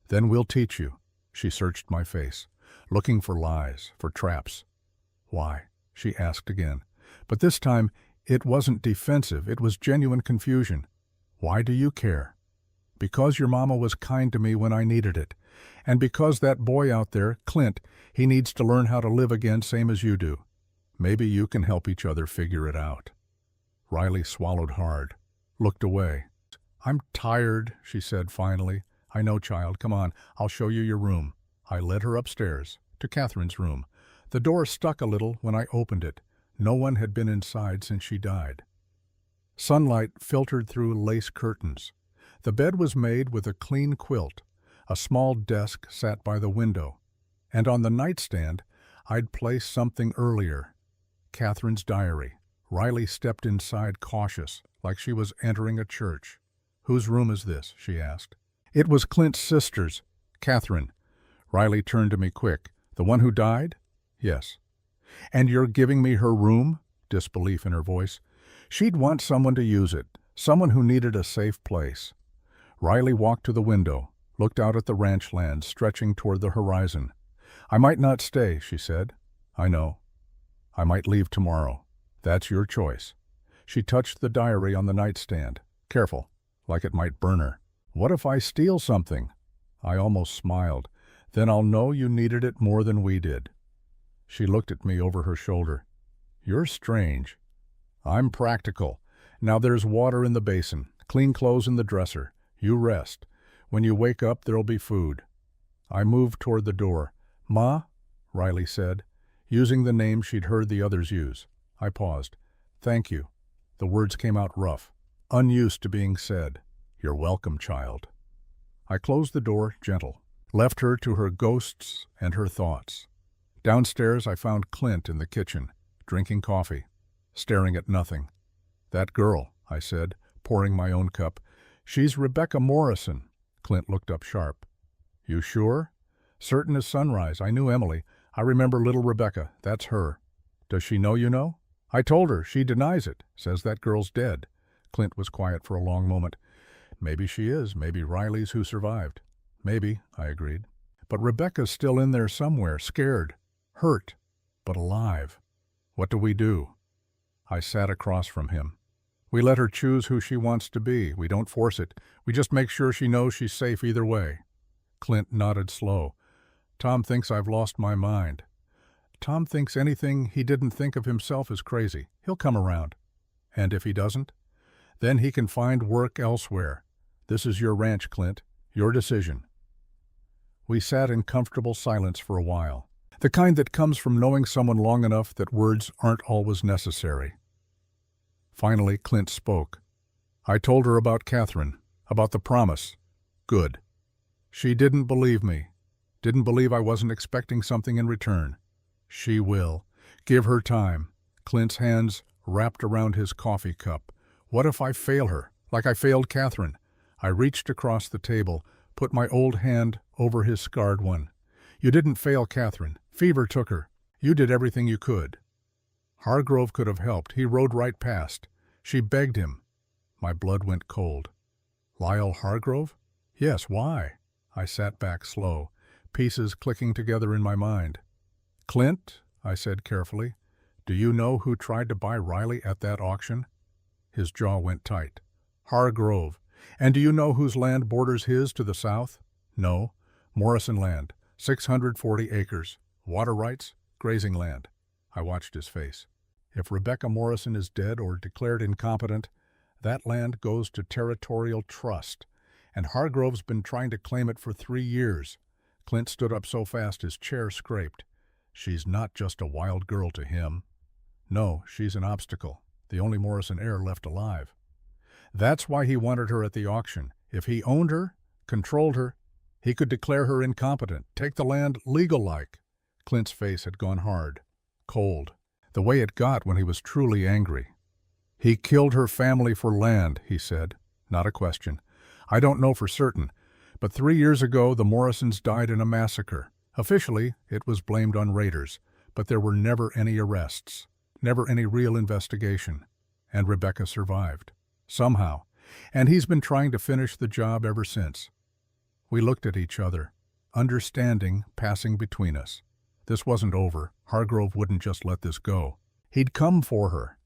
Then we'll teach you. She searched my face, looking for lies, for traps. Why? She asked again. But this time, it wasn't defensive. It was genuine confusion. Why do you care? Because your mama was kind to me when I needed it. And because that boy out there, Clint, he needs to learn how to live again same as you do. Maybe you can help each other figure it out. Riley swallowed hard, looked away. I'm tired, she said finally. I know, child. Come on, I'll show you your room. I led her upstairs, to Catherine's room. The door stuck a little when I opened it. No one had been inside since she died. Sunlight filtered through lace curtains. The bed was made with a clean quilt. A small desk sat by the window. And on the nightstand, I'd placed something earlier. Catherine's diary. Riley stepped inside cautious, like she was entering a church. Whose room is this? She asked. It was Clint's sister's, Catherine. Riley turned to me quick. The one who died? Yes. And you're giving me her room? Disbelief in her voice. She'd want someone to use it, someone who needed a safe place. Riley walked to the window, looked out at the ranch land stretching toward the horizon. I might not stay, she said. I know. I might leave tomorrow. That's your choice. She touched the diary on the nightstand. Careful, like it might burn her. What if I steal something? I almost smiled. Then I'll know you needed it more than we did. She looked at me over her shoulder. You're strange. I'm practical. Now there's water in the basin, clean clothes in the dresser. You rest. When you wake up, there'll be food. I moved toward the door. Ma, Riley said, using the name she'd heard the others use. I paused. Thank you. The words came out rough, unused to being said. You're welcome, child. I closed the door, gentle, left her to her ghosts and her thoughts. Downstairs, I found Clint in the kitchen, drinking coffee, staring at nothing. That girl, I said, pouring my own cup. She's Rebecca Morrison. Clint looked up sharp. You sure? Certain as sunrise. I knew Emily. I remember little Rebecca. That's her. Does she know you know? I told her. She denies it. Says that girl's dead. Clint was quiet for a long moment. Maybe she is. Maybe Riley's who survived. Maybe, I agreed. But Rebecca's still in there somewhere, scared, hurt, but alive. What do we do? I sat across from him. We let her choose who she wants to be. We don't force it. We just make sure she knows she's safe either way. Clint nodded slow. Tom thinks I've lost my mind. Tom thinks anything he didn't think of himself is crazy. He'll come around. And if he doesn't? Then he can find work elsewhere. This is your ranch, Clint. Your decision. We sat in comfortable silence for a while. The kind that comes from knowing someone long enough that words aren't always necessary. Finally, Clint spoke. I told her about Catherine, about the promise. Good. She didn't believe me. Didn't believe I wasn't expecting something in return. She will. Give her time. Clint's hands wrapped around his coffee cup. What if I fail her, like I failed Catherine? I reached across the table, put my old hand over his scarred one. You didn't fail Catherine. Fever took her. You did everything you could. Hargrove could have helped. He rode right past. She begged him. My blood went cold. Lyle Hargrove? Yes, why? I sat back slow, pieces clicking together in my mind. Clint, I said carefully, Do you know who tried to buy Riley at that auction? His jaw went tight. Hargrove. And do you know whose land borders his to the south? No. Morrison land. 640 acres. Water rights, grazing land. I watched his face. If Rebecca Morrison is dead or declared incompetent, that land goes to territorial trust, and Hargrove's been trying to claim it for 3 years. Clint stood up so fast his chair scraped. She's not just a wild girl to him. No, she's an obstacle, the only Morrison heir left alive. That's why he wanted her at the auction. If he owned her, controlled her, he could declare her incompetent, take the land legal-like. Clint's face had gone hard, cold, the way it got when he was truly angry. He killed her family for land, he said. Not a question. I don't know for certain, but 3 years ago the Morrisons died in a massacre. Officially, it was blamed on raiders, but there were never any arrests, never any real investigation. And Rebecca survived. Somehow. And he's been trying to finish the job ever since. We looked at each other, understanding passing between us. This wasn't over. Hargrove wouldn't just let this go. He'd come for her.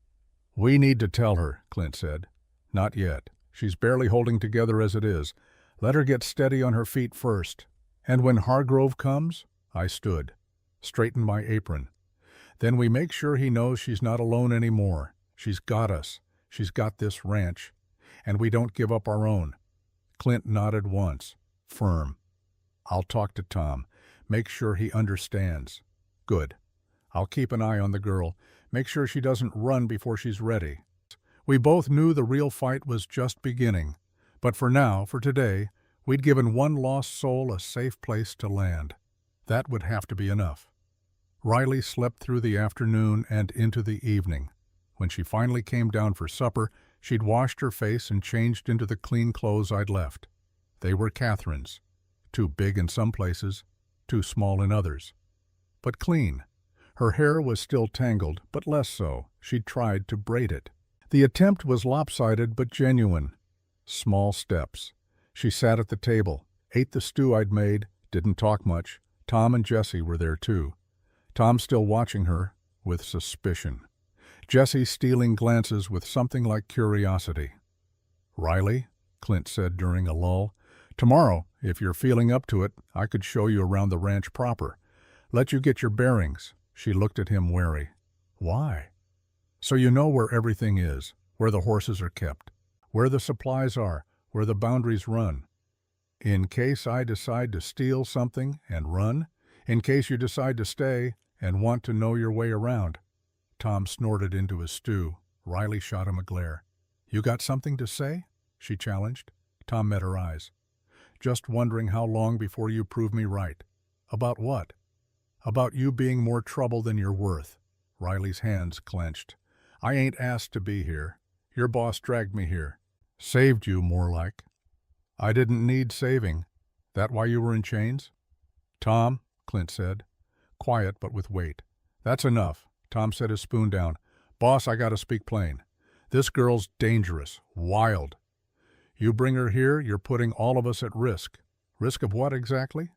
We need to tell her, Clint said. Not yet. She's barely holding together as it is. Let her get steady on her feet first. And when Hargrove comes, I stood, straightened my apron. Then we make sure he knows she's not alone anymore. She's got us. She's got this ranch. And we don't give up our own. Clint nodded once, firm. I'll talk to Tom. Make sure he understands. Good. I'll keep an eye on the girl. Make sure she doesn't run before she's ready. We both knew the real fight was just beginning. But for now, for today, we'd given one lost soul a safe place to land. That would have to be enough. Riley slept through the afternoon and into the evening. When she finally came down for supper, she'd washed her face and changed into the clean clothes I'd left. They were Catherine's. Too big in some places, too small in others. But clean. Her hair was still tangled, but less so. She'd tried to braid it. The attempt was lopsided but genuine. Small steps. She sat at the table, ate the stew I'd made, didn't talk much. Tom and Jessie were there too. Tom still watching her, with suspicion. Jessie stealing glances with something like curiosity. Riley, Clint said during a lull, tomorrow, if you're feeling up to it, I could show you around the ranch proper. Let you get your bearings. She looked at him wary. Why? So you know where everything is, where the horses are kept, where the supplies are, where the boundaries run. In case I decide to steal something and run, in case you decide to stay and want to know your way around. Tom snorted into his stew. Riley shot him a glare. You got something to say? She challenged. Tom met her eyes. Just wondering how long before you prove me right. About what? About you being more trouble than you're worth. Riley's hands clenched. I ain't asked to be here. Your boss dragged me here. Saved you, more like. I didn't need saving. That why you were in chains? Tom, Clint said. Quiet, but with weight. That's enough. Tom set his spoon down. Boss, I gotta speak plain. This girl's dangerous, wild. You bring her here, you're putting all of us at risk. Risk of what exactly?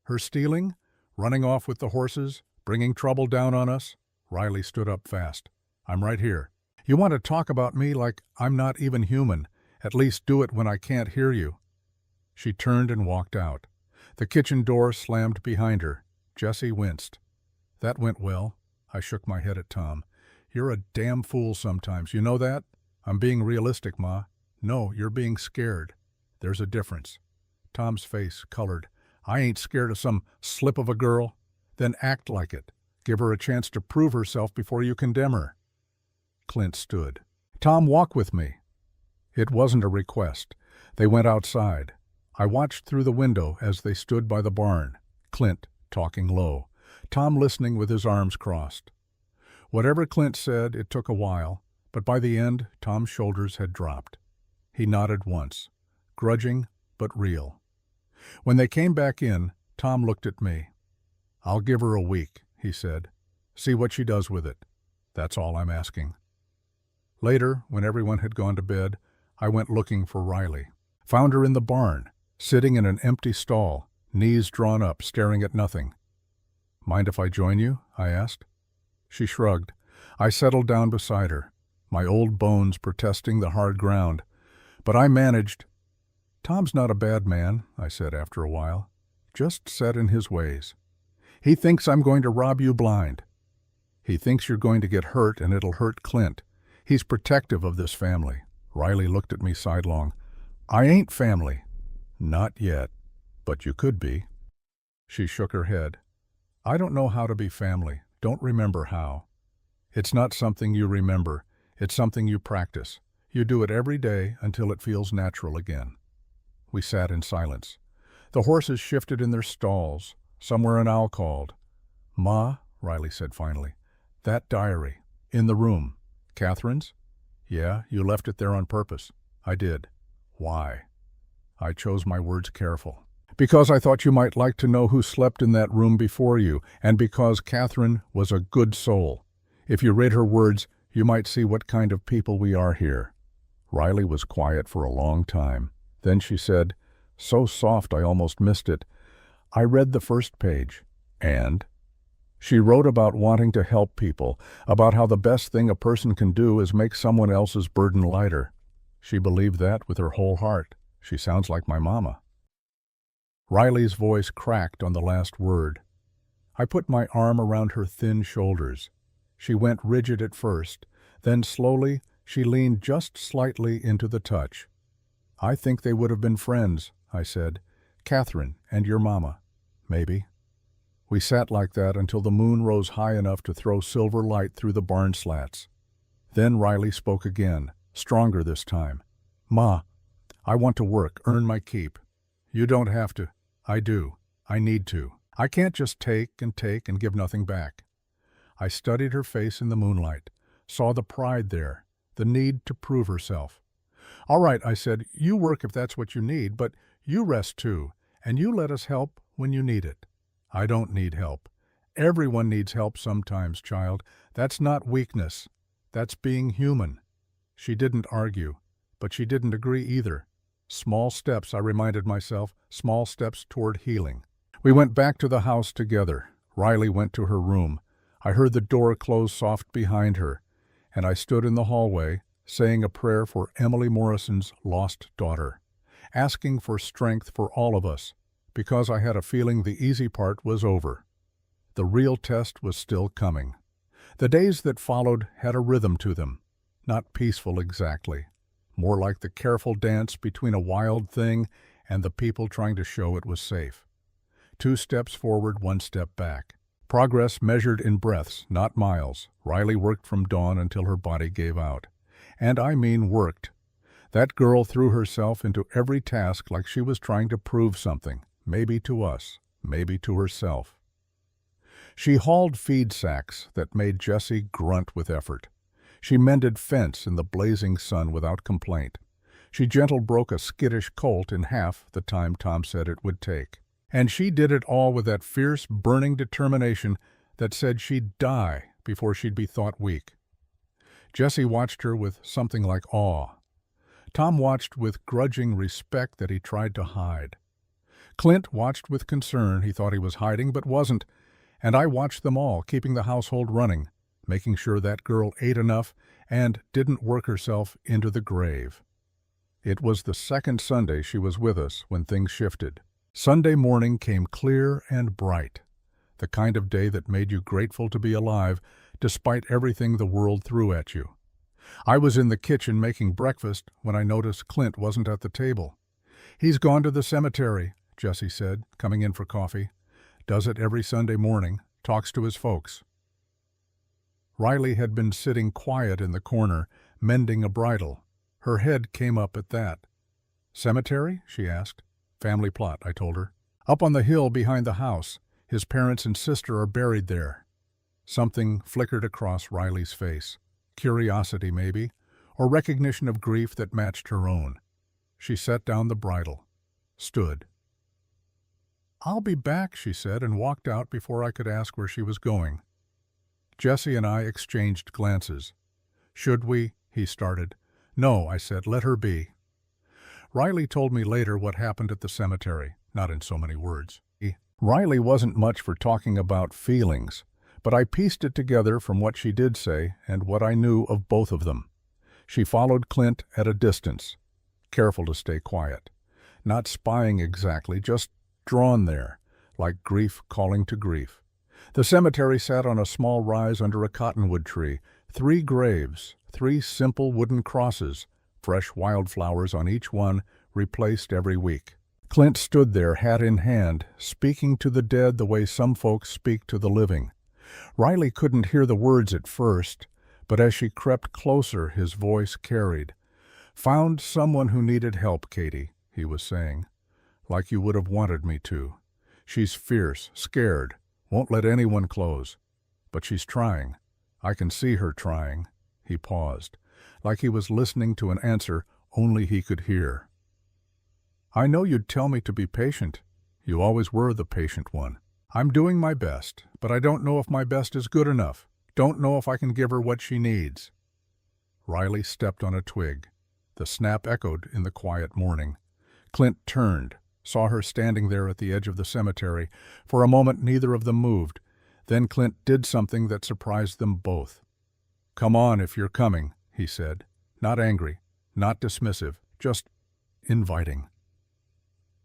Her stealing? Running off with the horses? Bringing trouble down on us? Riley stood up fast. I'm right here. You want to talk about me like I'm not even human. At least do it when I can't hear you. She turned and walked out. The kitchen door slammed behind her. Jessie winced. That went well. I shook my head at Tom. You're a damn fool sometimes. You know that? I'm being realistic, Ma. No, you're being scared. There's a difference. Tom's face colored. I ain't scared of some slip of a girl. Then act like it. Give her a chance to prove herself before you condemn her. Clint stood. Tom, walk with me. It wasn't a request. They went outside. I watched through the window as they stood by the barn. Clint talking low. Tom listening with his arms crossed. Whatever Clint said, it took a while, but by the end, Tom's shoulders had dropped. He nodded once, grudging but real. When they came back in, Tom looked at me. I'll give her a week, he said. See what she does with it. That's all I'm asking. Later, when everyone had gone to bed, I went looking for Riley. Found her in the barn, sitting in an empty stall, knees drawn up, staring at nothing. Mind if I join you? I asked. She shrugged. I settled down beside her, my old bones protesting the hard ground. But I managed. "Tom's not a bad man," I said after a while. "Just set in his ways. He thinks I'm going to rob you blind. He thinks you're going to get hurt and it'll hurt Clint. He's protective of this family." Riley looked at me sidelong. "I ain't family." "Not yet. But you could be." She shook her head. "I don't know how to be family. Don't remember how. It's not something you remember. It's something you practice. You do it every day until it feels natural again." We sat in silence. The horses shifted in their stalls. Somewhere an owl called. "Ma," Riley said finally, "that diary. In the room. Catherine's?" "Yeah, you left it there on purpose." "I did." "Why?" I chose my words careful. "Because I thought you might like to know who slept in that room before you, and because Catherine was a good soul. If you read her words, you might see what kind of people we are here." Riley was quiet for a long time. Then she said, so soft I almost missed it, "I read the first page." "And?" "She wrote about wanting to help people, about how the best thing a person can do is make someone else's burden lighter. She believed that with her whole heart. She sounds like my mama." Riley's voice cracked on the last word. I put my arm around her thin shoulders. She went rigid at first, then slowly she leaned just slightly into the touch. "I think they would have been friends," I said. "Catherine and your mama, maybe." We sat like that until the moon rose high enough to throw silver light through the barn slats. Then Riley spoke again, stronger this time. "Ma, I want to work, earn my keep." "You don't have to." "I do. I need to. I can't just take and give nothing back." I studied her face in the moonlight, saw the pride there, the need to prove herself. "All right," I said, "you work if that's what you need, but you rest too, and you let us help when you need it." "I don't need help. Everyone needs help sometimes, child. That's not weakness. That's being human." She didn't argue, but she didn't agree either. Small steps, I reminded myself, small steps toward healing. We went back to the house together. Riley went to her room. I heard the door close soft behind her, and I stood in the hallway, saying a prayer for Emily Morrison's lost daughter, asking for strength for all of us, because I had a feeling the easy part was over. The real test was still coming. The days that followed had a rhythm to them, not peaceful exactly, more like the careful dance between a wild thing and the people trying to show it was safe. 2 steps forward, 1 step back. Progress measured in breaths, not miles. Riley worked from dawn until her body gave out. And I mean worked. That girl threw herself into every task like she was trying to prove something, maybe to us, maybe to herself. She hauled feed sacks that made Jesse grunt with effort. She mended fence in the blazing sun without complaint. She gentle broke a skittish colt in half the time Tom said it would take. And she did it all with that fierce, burning determination that said she'd die before she'd be thought weak. Jesse watched her with something like awe. Tom watched with grudging respect that he tried to hide. Clint watched with concern he thought he was hiding but wasn't, and I watched them all, keeping the household running, making sure that girl ate enough and didn't work herself into the grave. It was the second Sunday she was with us when things shifted. Sunday morning came clear and bright, the kind of day that made you grateful to be alive despite everything the world threw at you. I was in the kitchen making breakfast when I noticed Clint wasn't at the table. "He's gone to the cemetery," Jesse said, coming in for coffee. "Does it every Sunday morning, talks to his folks." Riley had been sitting quiet in the corner, mending a bridle. Her head came up at that. "Cemetery?" she asked. "Family plot," I told her. "Up on the hill behind the house. His parents and sister are buried there." Something flickered across Riley's face. Curiosity, maybe, or recognition of grief that matched her own. She set down the bridle, stood. "I'll be back," she said, and walked out before I could ask where she was going. Jesse and I exchanged glances. "Should we?" he started. "No," I said, "let her be." Riley told me later what happened at the cemetery, not in so many words. Riley wasn't much for talking about feelings, But I pieced it together from what she did say and what I knew of both of them. She followed Clint at a distance, careful to stay quiet. Not spying exactly, just drawn there, like grief calling to grief. The cemetery sat on a small rise under a cottonwood tree. 3 graves, 3 simple wooden crosses, fresh wildflowers on each one, replaced every week. Clint stood there, hat in hand, speaking to the dead the way some folks speak to the living. Riley couldn't hear the words at first, but as she crept closer, his voice carried. "Found someone who needed help, Katie," he was saying, "like you would have wanted me to. She's fierce, scared, won't let anyone close. But she's trying. I can see her trying." He paused, like he was listening to an answer only he could hear. "I know you'd tell me to be patient. You always were the patient one. I'm doing my best, but I don't know if my best is good enough. Don't know if I can give her what she needs." Riley stepped on a twig. The snap echoed in the quiet morning. Clint turned, saw her standing there at the edge of the cemetery. For a moment neither of them moved. Then Clint did something that surprised them both. "Come on if you're coming," he said. Not angry, not dismissive, just inviting.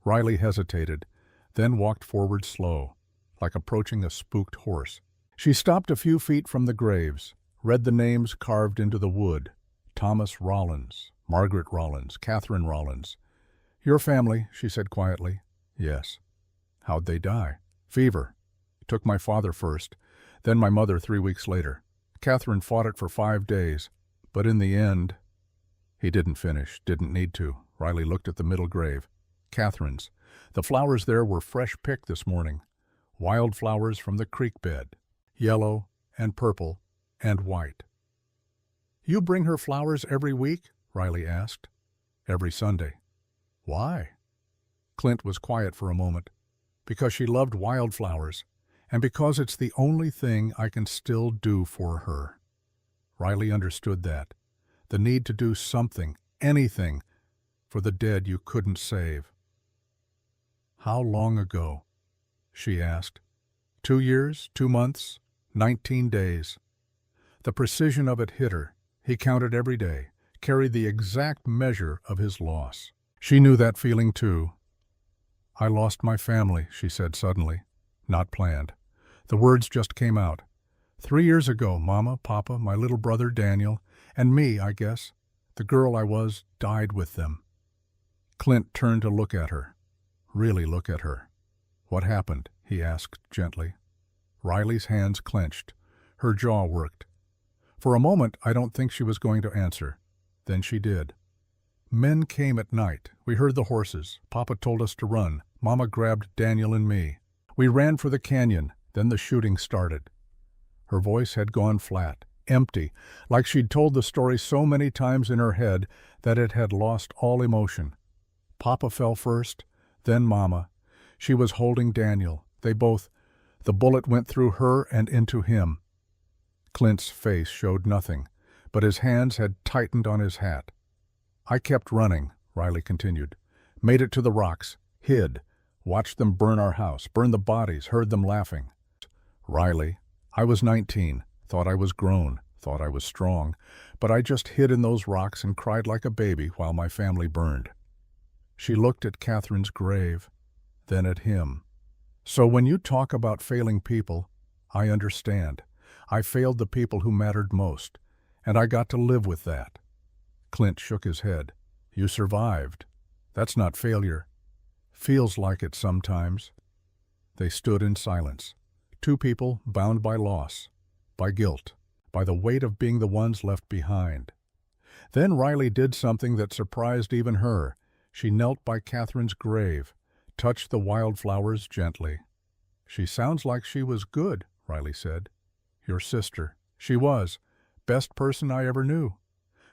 Riley hesitated, then walked forward slow, like approaching a spooked horse. She stopped a few feet from the graves, read the names carved into the wood. Thomas Rollins, Margaret Rollins, Catherine Rollins. "Your family," she said quietly. "Yes." "How'd they die?" "Fever. Took my father first, then my mother 3 weeks later. Catherine fought it for 5 days, but in the end—" He didn't finish, didn't need to. Riley looked at the middle grave. Catherine's. The flowers there were fresh picked this morning. Wildflowers from the creek bed. Yellow and purple and white. "You bring her flowers every week?" Riley asked. "Every Sunday." "Why?" Clint was quiet for a moment. "Because she loved wildflowers, and because it's the only thing I can still do for her." Riley understood that. The need to do something, anything, for the dead you couldn't save. "How long ago?" she asked. 2 years, 2 months, 19 days. The precision of it hit her. He counted every day, carried the exact measure of his loss. She knew that feeling too. "I lost my family," she said suddenly. Not planned. The words just came out. 3 years ago, Mama, Papa, my little brother Daniel, and me, I guess, the girl I was, died with them." Clint turned to look at her. Really look at her. "What happened?" he asked gently. Riley's hands clenched. Her jaw worked. For a moment, I don't think she was going to answer. Then she did. "Men came at night. We heard the horses. Papa told us to run. Mama grabbed Daniel and me. We ran for the canyon. Then the shooting started." Her voice had gone flat, empty, like she'd told the story so many times in her head that it had lost all emotion. "Papa fell first, then Mama. She was holding Daniel. They both. The bullet went through her and into him." Clint's face showed nothing, but his hands had tightened on his hat. "I kept running," Riley continued. "Made it to the rocks, hid, watched them burn our house, burn the bodies, heard them laughing." "Riley, I was 19, thought I was grown, thought I was strong, but I just hid in those rocks and cried like a baby while my family burned." She looked at Catherine's grave, then at him. "So when you talk about failing people, I understand. I failed the people who mattered most, and I got to live with that." Clint shook his head. "You survived. That's not failure." "Feels like it sometimes." They stood in silence. 2 people bound by loss, by guilt, by the weight of being the ones left behind. Then Riley did something that surprised even her. She knelt by Catherine's grave, touched the wildflowers gently. "She sounds like she was good," Riley said. "Your sister." "She was. Best person I ever knew.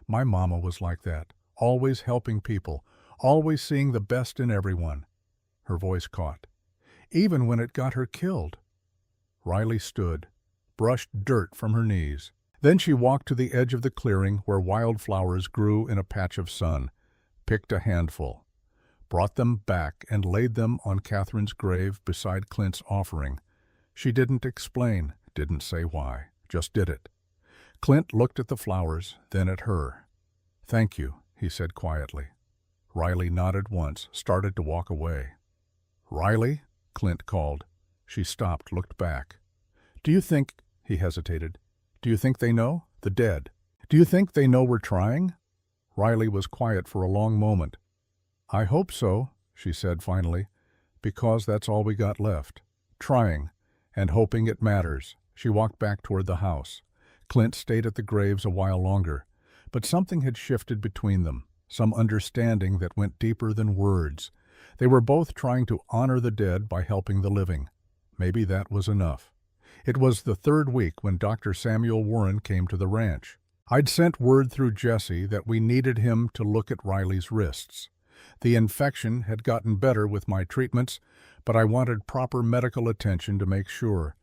My mama was like that, always helping people, always seeing the best in everyone." Her voice caught. "Even when it got her killed." Riley stood, brushed dirt from her knees. Then she walked to the edge of the clearing where wildflowers grew in a patch of sun, picked a handful, brought them back and laid them on Catherine's grave beside Clint's offering. She didn't explain, Didn't say why, just did it. Clint looked at the flowers, then at her. "Thank you," he said quietly. Riley nodded once, started to walk away. "Riley?" Clint called. She stopped, looked back. "Do you think—" he hesitated. "Do you think they know? The dead. Do you think they know we're trying?" Riley was quiet for a long moment. "I hope so," she said finally, "because that's all we got left. Trying, and hoping it matters." She walked back toward the house. Clint stayed at the graves a while longer, but something had shifted between them, some understanding that went deeper than words. They were both trying to honor the dead by helping the living. Maybe that was enough. It was the third week when Dr. Samuel Warren came to the ranch. I'd sent word through Jesse that we needed him to look at Riley's wrists. The infection had gotten better with my treatments, but I wanted proper medical attention to make sure.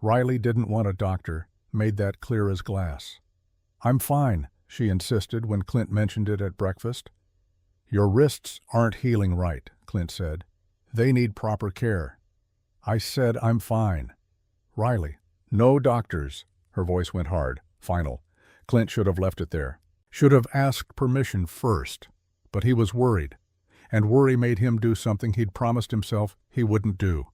Riley didn't want a doctor, made that clear as glass. "I'm fine," she insisted when Clint mentioned it at breakfast. "Your wrists aren't healing right," Clint said. "They need proper care." I said I'm fine. "Riley." "No doctors." Her voice went hard, final. Clint should have left it there. Should have asked permission first. But he was worried. And worry made him do something he'd promised himself he wouldn't do.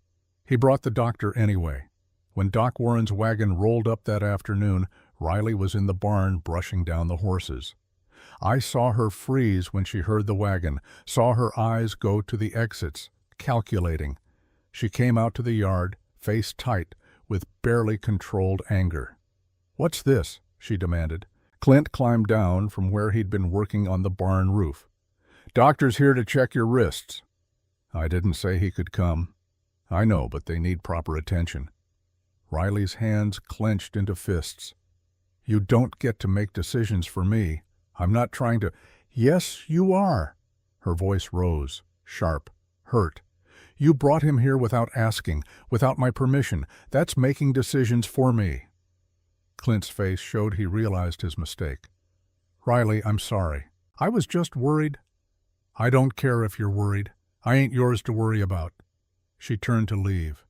He brought the doctor anyway. When Doc Warren's wagon rolled up that afternoon, Riley was in the barn brushing down the horses. I saw her freeze when she heard the wagon, saw her eyes go to the exits, calculating. She came out to the yard, face tight, with barely controlled anger. "What's this?" she demanded. Clint climbed down from where he'd been working on the barn roof. "Doctor's here to check your wrists." "I didn't say he could come." "I know, but they need proper attention." Riley's hands clenched into fists. "You don't get to make decisions for me. I'm not trying to—" "Yes, you are." Her voice rose, sharp, hurt. "You brought him here without asking, without my permission. That's making decisions for me." Clint's face showed he realized his mistake. "Riley, I'm sorry. I was just worried." "I don't care if you're worried. I ain't yours to worry about." She turned to leave.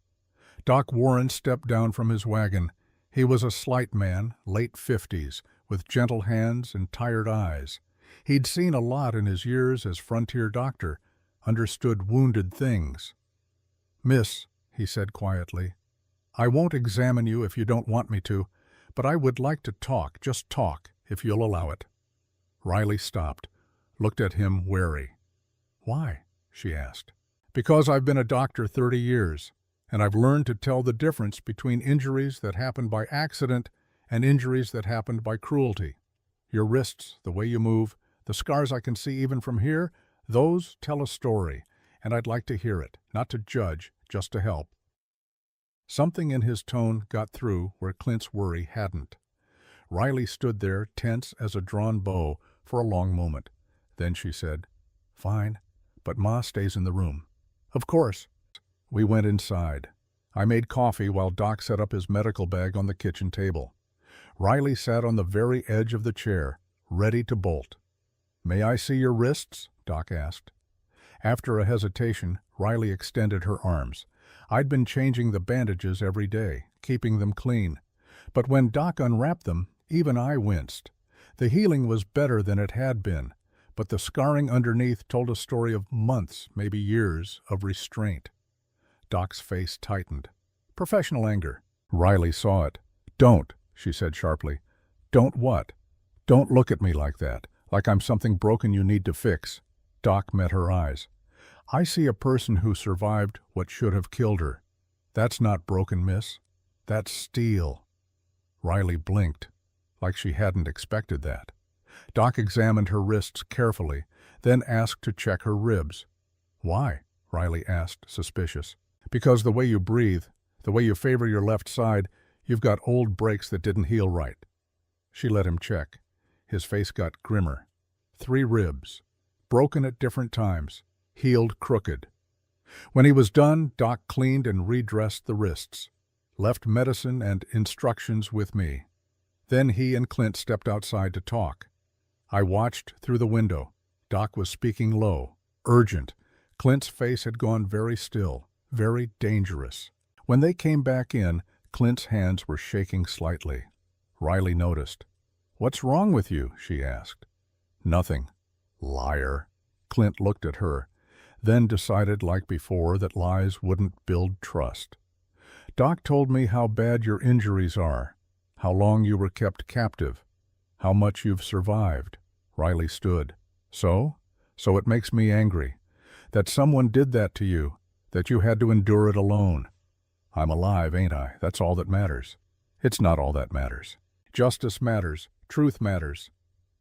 Doc Warren stepped down from his wagon. He was a slight man, late 50s, with gentle hands and tired eyes. He'd seen a lot in his years as frontier doctor, understood wounded things. "Miss," he said quietly, "I won't examine you if you don't want me to, but I would like to talk, just talk, if you'll allow it." Riley stopped, looked at him wary. "Why?" she asked. "Because I've been a doctor 30 years. And I've learned to tell the difference between injuries that happened by accident and injuries that happened by cruelty. Your wrists, the way you move, the scars I can see even from here, those tell a story, and I'd like to hear it, not to judge, just to help." Something in his tone got through where Clint's worry hadn't. Riley stood there, tense as a drawn bow, for a long moment. Then she said, "Fine, but Ma stays in the room." "Of course." We went inside. I made coffee while Doc set up his medical bag on the kitchen table. Riley sat on the very edge of the chair, ready to bolt. "May I see your wrists?" Doc asked. After a hesitation, Riley extended her arms. I'd been changing the bandages every day, keeping them clean. But when Doc unwrapped them, even I winced. The healing was better than it had been, but the scarring underneath told a story of months, maybe years, of restraint. Doc's face tightened. Professional anger. Riley saw it. "Don't," she said sharply. "Don't what?" "Don't look at me like that, like I'm something broken you need to fix." Doc met her eyes. "I see a person who survived what should have killed her. That's not broken, miss. That's steel." Riley blinked, like she hadn't expected that. Doc examined her wrists carefully, then asked to check her ribs. "Why?" Riley asked, suspicious. "Because the way you breathe, the way you favor your left side, you've got old breaks that didn't heal right." She let him check. His face got grimmer. 3 ribs. Broken at different times. Healed crooked. When he was done, Doc cleaned and redressed the wrists. Left medicine and instructions with me. Then he and Clint stepped outside to talk. I watched through the window. Doc was speaking low, urgent. Clint's face had gone very still. Very dangerous. When they came back in, Clint's hands were shaking slightly. Riley noticed. "What's wrong with you?" she asked. "Nothing." "Liar." Clint looked at her, then decided like before that lies wouldn't build trust. "Doc told me how bad your injuries are, how long you were kept captive, how much you've survived." Riley stood. So it makes me angry. That someone did that to you, that you had to endure it alone. I'm alive, ain't I? That's all that matters." "It's not all that matters. Justice matters. Truth matters."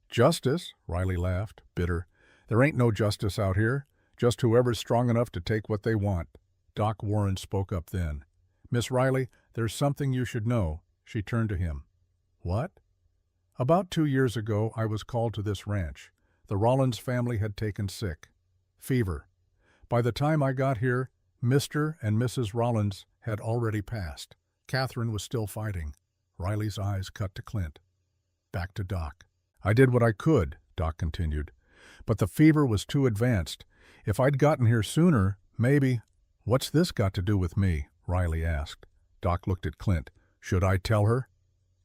"Justice?" Riley laughed, bitter. "There ain't no justice out here. Just whoever's strong enough to take what they want." Doc Warren spoke up then. "Miss Riley, there's something you should know." She turned to him. "What?" "About 2 years ago, I was called to this ranch. The Rollins family had taken sick. Fever. By the time I got here, Mr. and Mrs. Rollins had already passed. Catherine was still fighting." Riley's eyes cut to Clint. Back to Doc. "I did what I could," Doc continued. "But the fever was too advanced. If I'd gotten here sooner, maybe—" "What's this got to do with me?" Riley asked. Doc looked at Clint. "Should I tell her?"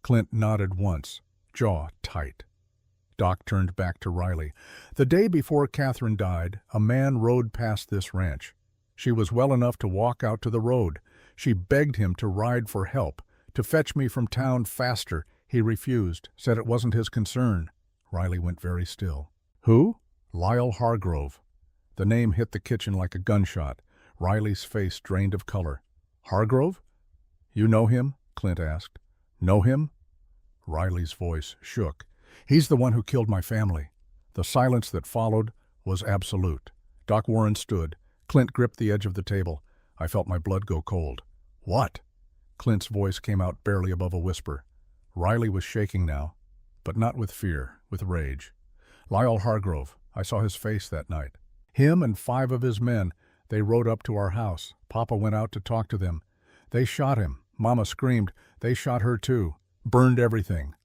Clint nodded once, jaw tight. Doc turned back to Riley. "The day before Catherine died, a man rode past this ranch. She was well enough to walk out to the road. She begged him to ride for help, to fetch me from town faster. He refused, said it wasn't his concern." Riley went very still. "Who?" "Lyle Hargrove." The name hit the kitchen like a gunshot. Riley's face drained of color. "Hargrove? You know him?" Clint asked. "Know him?" Riley's voice shook. "He's the one who killed my family." The silence that followed was absolute. Doc Warren stood. Clint gripped the edge of the table. I felt my blood go cold. "What?" Clint's voice came out barely above a whisper. Riley was shaking now, but not with fear, with rage. "Lyle Hargrove. I saw his face that night. Him and 5 of his men. They rode up to our house. Papa went out to talk to them. They shot him. Mama screamed. They shot her too. Burned everything."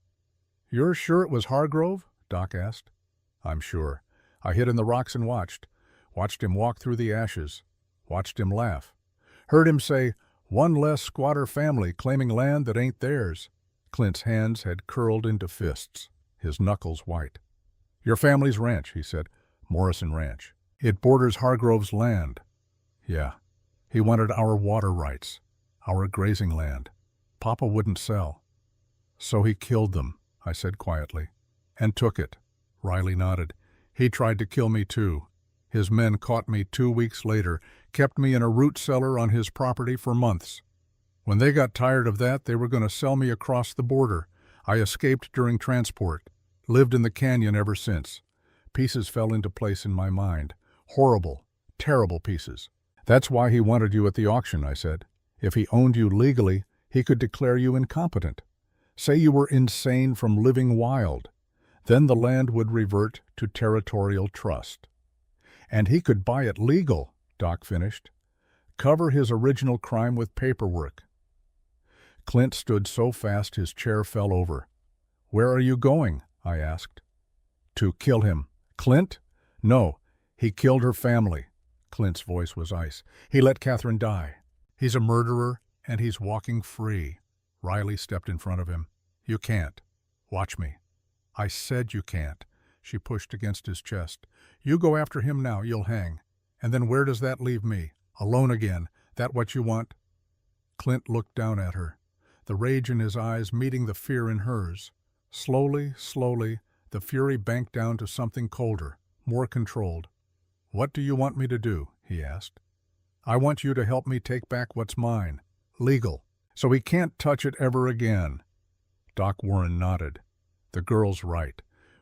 "You're sure it was Hargrove?" Doc asked. "I'm sure. I hid in the rocks and watched. Watched him walk through the ashes. Watched him laugh. Heard him say, 'One less squatter family claiming land that ain't theirs.'" Clint's hands had curled into fists, his knuckles white. "Your family's ranch," he said. "Morrison Ranch. It borders Hargrove's land." "Yeah. He wanted our water rights, our grazing land. Papa wouldn't sell. So he killed them," I said quietly. "And took it." Riley nodded. "He tried to kill me too. His men caught me 2 weeks later, kept me in a root cellar on his property for months. When they got tired of that, they were going to sell me across the border. I escaped during transport. Lived in the canyon ever since. Pieces fell into place in my mind. Horrible, terrible pieces." "That's why he wanted you at the auction," I said. "If he owned you legally, he could declare you incompetent. Say you were insane from living wild. Then the land would revert to territorial trust. And he could buy it legal," Doc finished. "Cover his original crime with paperwork." Clint stood so fast his chair fell over. "Where are you going?" I asked. "To kill him." "Clint?" "No, he killed her family." Clint's voice was ice. "He let Catherine die. He's a murderer, and he's walking free." Riley stepped in front of him. "You can't. Watch me." "I said you can't." She pushed against his chest. "You go after him now, you'll hang. And then where does that leave me? Alone again. That what you want?" Clint looked down at her, the rage in his eyes meeting the fear in hers. Slowly, slowly, the fury banked down to something colder, more controlled. "What do you want me to do?" he asked. "I want you to help me take back what's mine. Legal. So he can't touch it ever again." Doc Warren nodded. "The girl's right.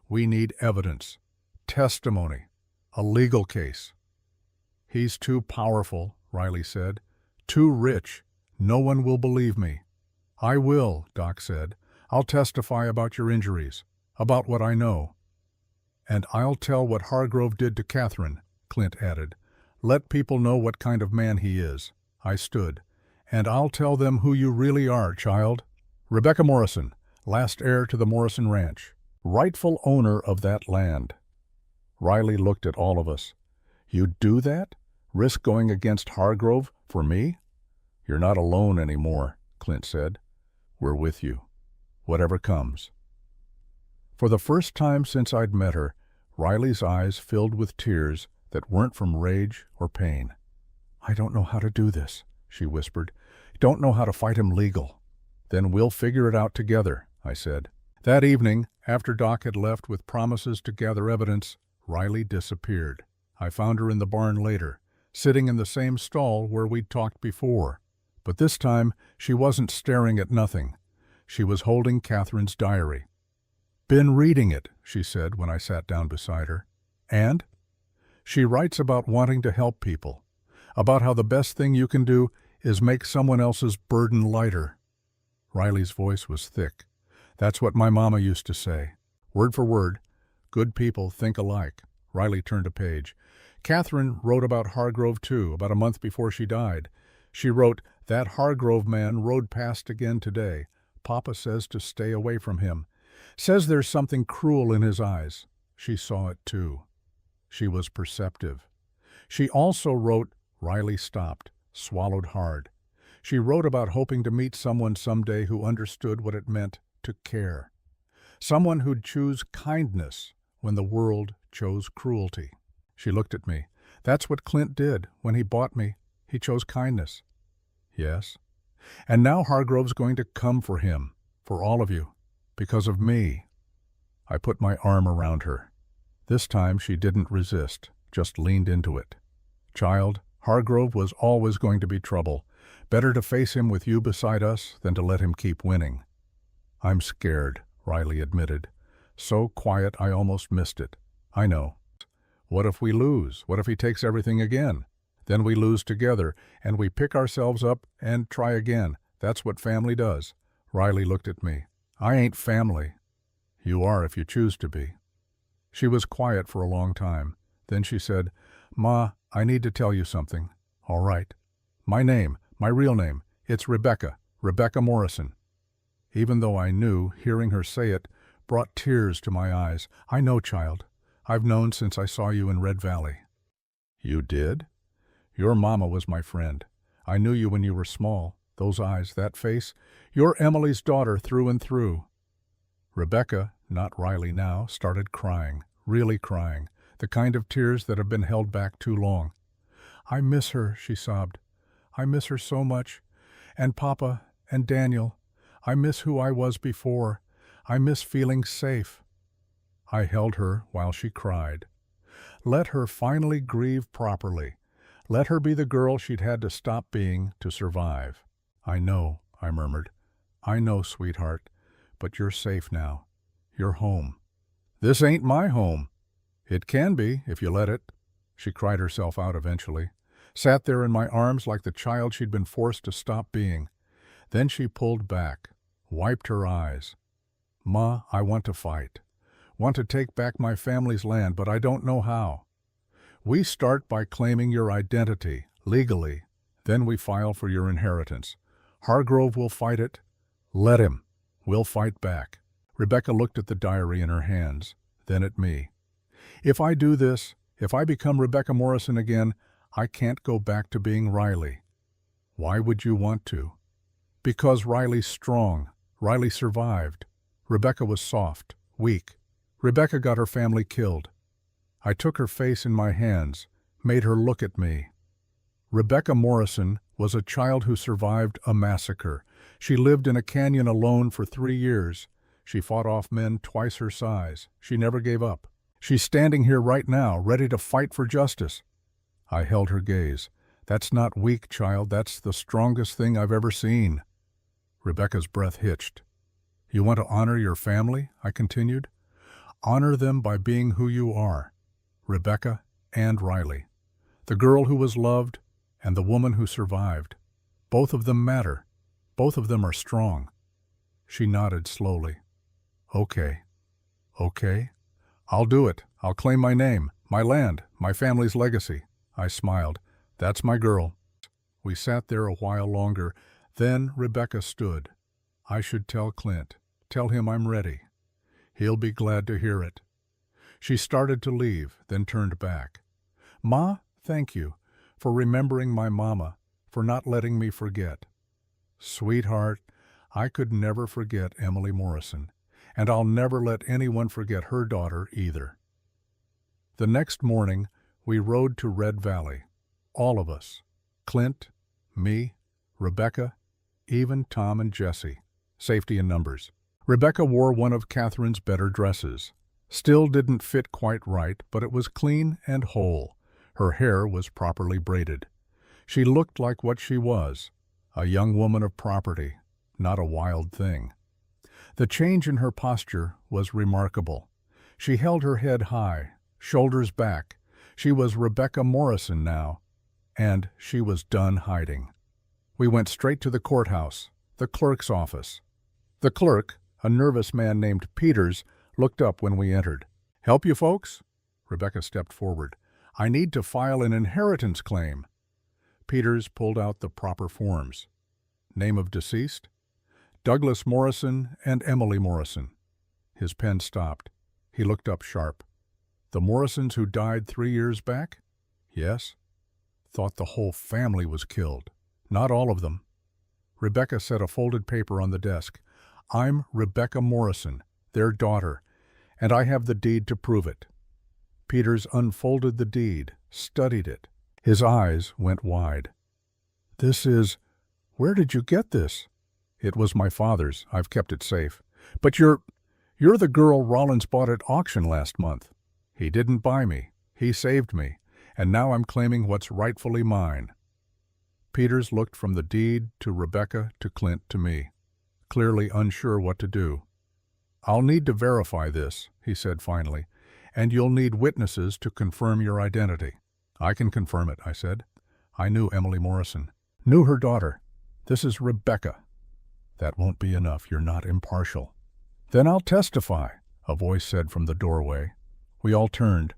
We need evidence. Testimony. A legal case." "He's too powerful," Riley said. "Too rich. No one will believe me." "I will," Doc said. "I'll testify about your injuries, about what I know." "And I'll tell what Hargrove did to Catherine," Clint added. "Let people know what kind of man he is." I stood. "And I'll tell them who you really are, child. Rebecca Morrison, last heir to the Morrison Ranch, rightful owner of that land." Riley looked at all of us. "You'd do that? Risk going against Hargrove for me?" "You're not alone anymore," Clint said. "We're with you, whatever comes." For the first time since I'd met her, Riley's eyes filled with tears that weren't from rage or pain. "I don't know how to do this," she whispered. "Don't know how to fight him legal." "Then we'll figure it out together," I said. That evening, after Doc had left with promises to gather evidence, Riley disappeared. I found her in the barn later, sitting in the same stall where we'd talked before. But this time, she wasn't staring at nothing. She was holding Catherine's diary. "Been reading it," she said when I sat down beside her. "And?" "She writes about wanting to help people, about how the best thing you can do is make someone else's burden lighter." Riley's voice was thick. "That's what my mama used to say. Word for word, good people think alike." Riley turned a page. "Catherine wrote about Hargrove too, about a month before she died. She wrote, 'That Hargrove man rode past again today. Papa says to stay away from him. Says there's something cruel in his eyes.' She saw it too. She was perceptive. She also wrote—" Riley stopped, swallowed hard. "She wrote about hoping to meet someone someday who understood what it meant to care. Someone who'd choose kindness when the world chose cruelty." She looked at me. "That's what Clint did when he bought me. He chose kindness." "Yes. And now Hargrove's going to come for him, for all of you, because of me." I put my arm around her. This time she didn't resist, just leaned into it. "Child, Hargrove was always going to be trouble. Better to face him with you beside us than to let him keep winning." "I'm scared," Riley admitted. So quiet I almost missed it. "I know." "What if we lose? What if he takes everything again? Then we lose together, and we pick ourselves up and try again. That's what family does." Riley looked at me. "I ain't family." "You are if you choose to be." She was quiet for a long time. Then she said, "Ma, I need to tell you something." "All right." "My name, my real name, it's Rebecca Morrison." Even though I knew, hearing her say it brought tears to my eyes. "I know, child. I've known since I saw you in Red Valley." "You did?" "Your mama was my friend. I knew you when you were small. Those eyes, that face. You're Emily's daughter through and through." Rebecca, not Riley now, started crying, really crying, the kind of tears that have been held back too long. "I miss her," she sobbed. "I miss her so much. And Papa, and Daniel. I miss who I was before. I miss feeling safe." I held her while she cried. Let her finally grieve properly. Let her be the girl she'd had to stop being to survive. "I know," I murmured. "I know, sweetheart. But you're safe now. You're home." "This ain't my home." "It can be, if you let it." She cried herself out eventually. Sat there in my arms like the child she'd been forced to stop being. Then she pulled back, wiped her eyes. "Ma, I want to fight. Want to take back my family's land, but I don't know how. We start by claiming your identity, legally. Then we file for your inheritance. Hargrove will fight it. Let him. We'll fight back." Rebecca looked at the diary in her hands, then at me. "If I do this, if I become Rebecca Morrison again, I can't go back to being Riley." "Why would you want to?" "Because Riley's strong. Riley survived. Rebecca was soft, weak. Rebecca got her family killed." I took her face in my hands, made her look at me. Rebecca Morrison was a child who survived a massacre. She lived in a canyon alone for 3 years. She fought off men twice her size. She never gave up. She's standing here right now, ready to fight for justice. I held her gaze. "That's not weak, child. That's the strongest thing I've ever seen." Rebecca's breath hitched. "You want to honor your family?" I continued. "Honor them by being who you are. Rebecca and Riley. The girl who was loved and the woman who survived. Both of them matter. Both of them are strong." She nodded slowly. "Okay. Okay. I'll do it. I'll claim my name, my land, my family's legacy." I smiled. "That's my girl." We sat there a while longer. Then Rebecca stood. "I should tell Clint. Tell him I'm ready. He'll be glad to hear it." She started to leave, then turned back. "Ma, thank you for remembering my mama, for not letting me forget." Sweetheart, I could never forget Emily Morrison, and I'll never let anyone forget her daughter either. The next morning, we rode to Red Valley. All of us. Clint, me, Rebecca, even Tom and Jesse. Safety in numbers. Rebecca wore one of Catherine's better dresses. Still didn't fit quite right, but it was clean and whole. Her hair was properly braided. She looked like what she was, a young woman of property, not a wild thing. The change in her posture was remarkable. She held her head high, shoulders back. She was Rebecca Morrison now, and she was done hiding. We went straight to the courthouse, the clerk's office. The clerk, a nervous man named Peters, looked up when we entered. "Help you folks?" Rebecca stepped forward. "I need to file an inheritance claim." Peters pulled out the proper forms. Name of deceased? Douglas Morrison and Emily Morrison. His pen stopped. He looked up sharp. "The Morrisons who died 3 years back?" "Yes." "Thought the whole family was killed." "Not all of them." Rebecca set a folded paper on the desk. "I'm Rebecca Morrison, their daughter, and I have the deed to prove it." Peters unfolded the deed, studied it. His eyes went wide. "This is... Where did you get this?" "It was my father's. I've kept it safe." "But you're the girl Rollins bought at auction last month." "He didn't buy me. He saved me, and now I'm claiming what's rightfully mine." Peters looked from the deed to Rebecca to Clint to me, clearly unsure what to do. "I'll need to verify this," he said finally, "and you'll need witnesses to confirm your identity." "I can confirm it," I said. "I knew Emily Morrison. Knew her daughter. This is Rebecca." "That won't be enough. You're not impartial." "Then I'll testify," a voice said from the doorway. We all turned.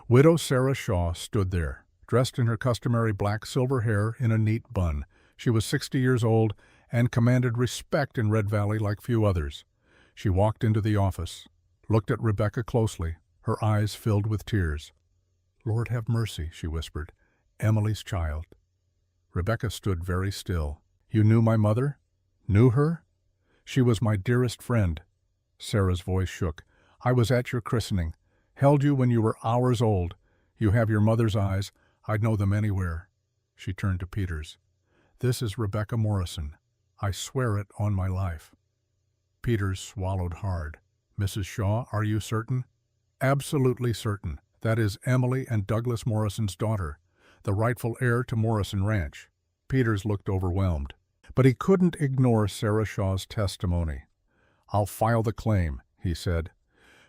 Widow Sarah Shaw stood there, dressed in her customary black silver hair in a neat bun. She was 60 years old and commanded respect in Red Valley like few others. She walked into the office, looked at Rebecca closely, her eyes filled with tears. "Lord have mercy," she whispered. "Emily's child." Rebecca stood very still. "You knew my mother? Knew her?" "She was my dearest friend." Sarah's voice shook. "I was at your christening. Held you when you were hours old. You have your mother's eyes. I'd know them anywhere." She turned to Peters. "This is Rebecca Morrison. I swear it on my life." Peters swallowed hard. "Mrs. Shaw, are you certain?" "Absolutely certain. That is Emily and Douglas Morrison's daughter, the rightful heir to Morrison Ranch." Peters looked overwhelmed, but he couldn't ignore Sarah Shaw's testimony. "I'll file the claim," he said.